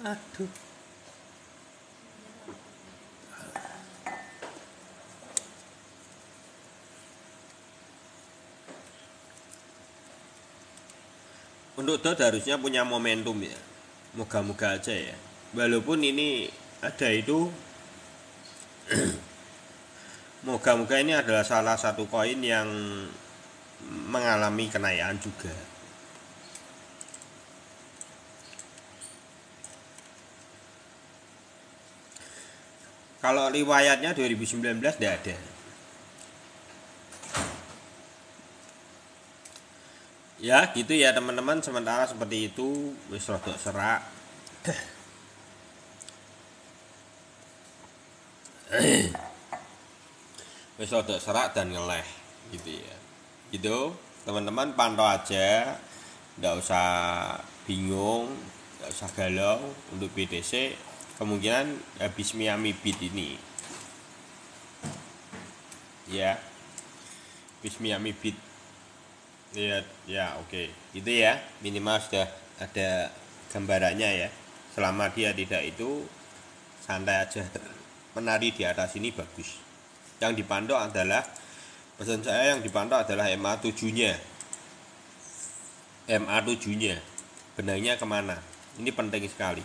Speaker 3: Aduh. Untuk Dot harusnya punya momentum ya. Moga-moga aja ya. Walaupun ini ada itu, moga-moga ini adalah salah satu koin yang mengalami kenaikan juga. Kalau riwayatnya 2019 tidak ada. Ya gitu ya teman-teman, sementara seperti itu wis rodok serak. Wis rodok serak dan ngeleh gitu ya. Gitu teman-teman, pantau aja, nggak usah bingung, nggak usah galau. Untuk BTC kemungkinan habis Miami Beat ini ya, habis Miami Beat ya oke. Itu ya, minimal sudah ada gambarannya ya. Selama dia tidak itu, santai aja, menari di atas ini bagus. Yang dipantau adalah, pesan saya yang dipantau adalah MA7 nya benarnya kemana, ini penting sekali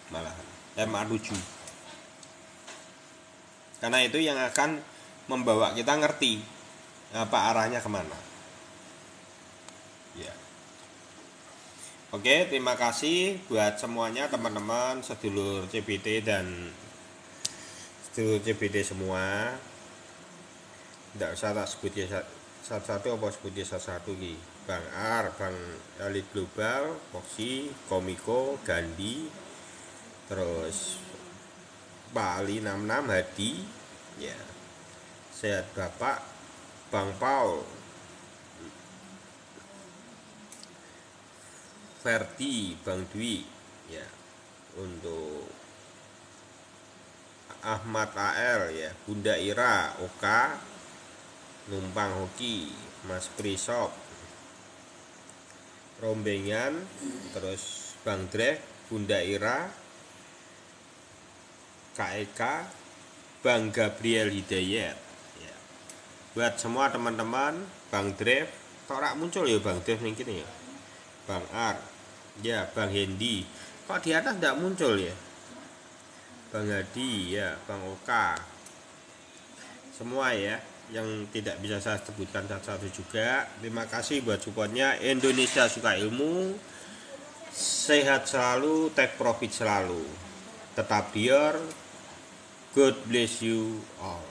Speaker 3: malahan MA7, karena itu yang akan membawa kita ngerti apa arahnya kemana ya. Oke, terima kasih buat semuanya teman-teman, sedulur CBD dan sedulur CBD semua. Tidak usah tak sebut ya satu-satu, apa sebut ya satu-satu ki. Bang Ar, Bang Elit Global, Foxy, Komiko, Gandhi, terus Pak Ali 66, Hadi ya, Sehat Bapak, Bang Paul, Verdi, Bang Dwi ya, untuk Ahmad AL ya, Bunda Ira, Oka, Numpang Hoki, Mas Prisop, Rombengan, terus Bang Drek, Bunda Ira, KEK, Bang Gabriel Hidayat ya. Buat semua teman-teman, Bang Drek, torak muncul ya Bang Drek mungkin ya, Bang Ar ya, Bang Hendi, kok di atas tidak muncul ya, Bang Hadi ya, Bang Oka, semua ya yang tidak bisa saya sebutkan satu-satu juga. Terima kasih buat supportnya. Indonesia suka ilmu, sehat selalu, take profit selalu, tetap biar. God bless you all.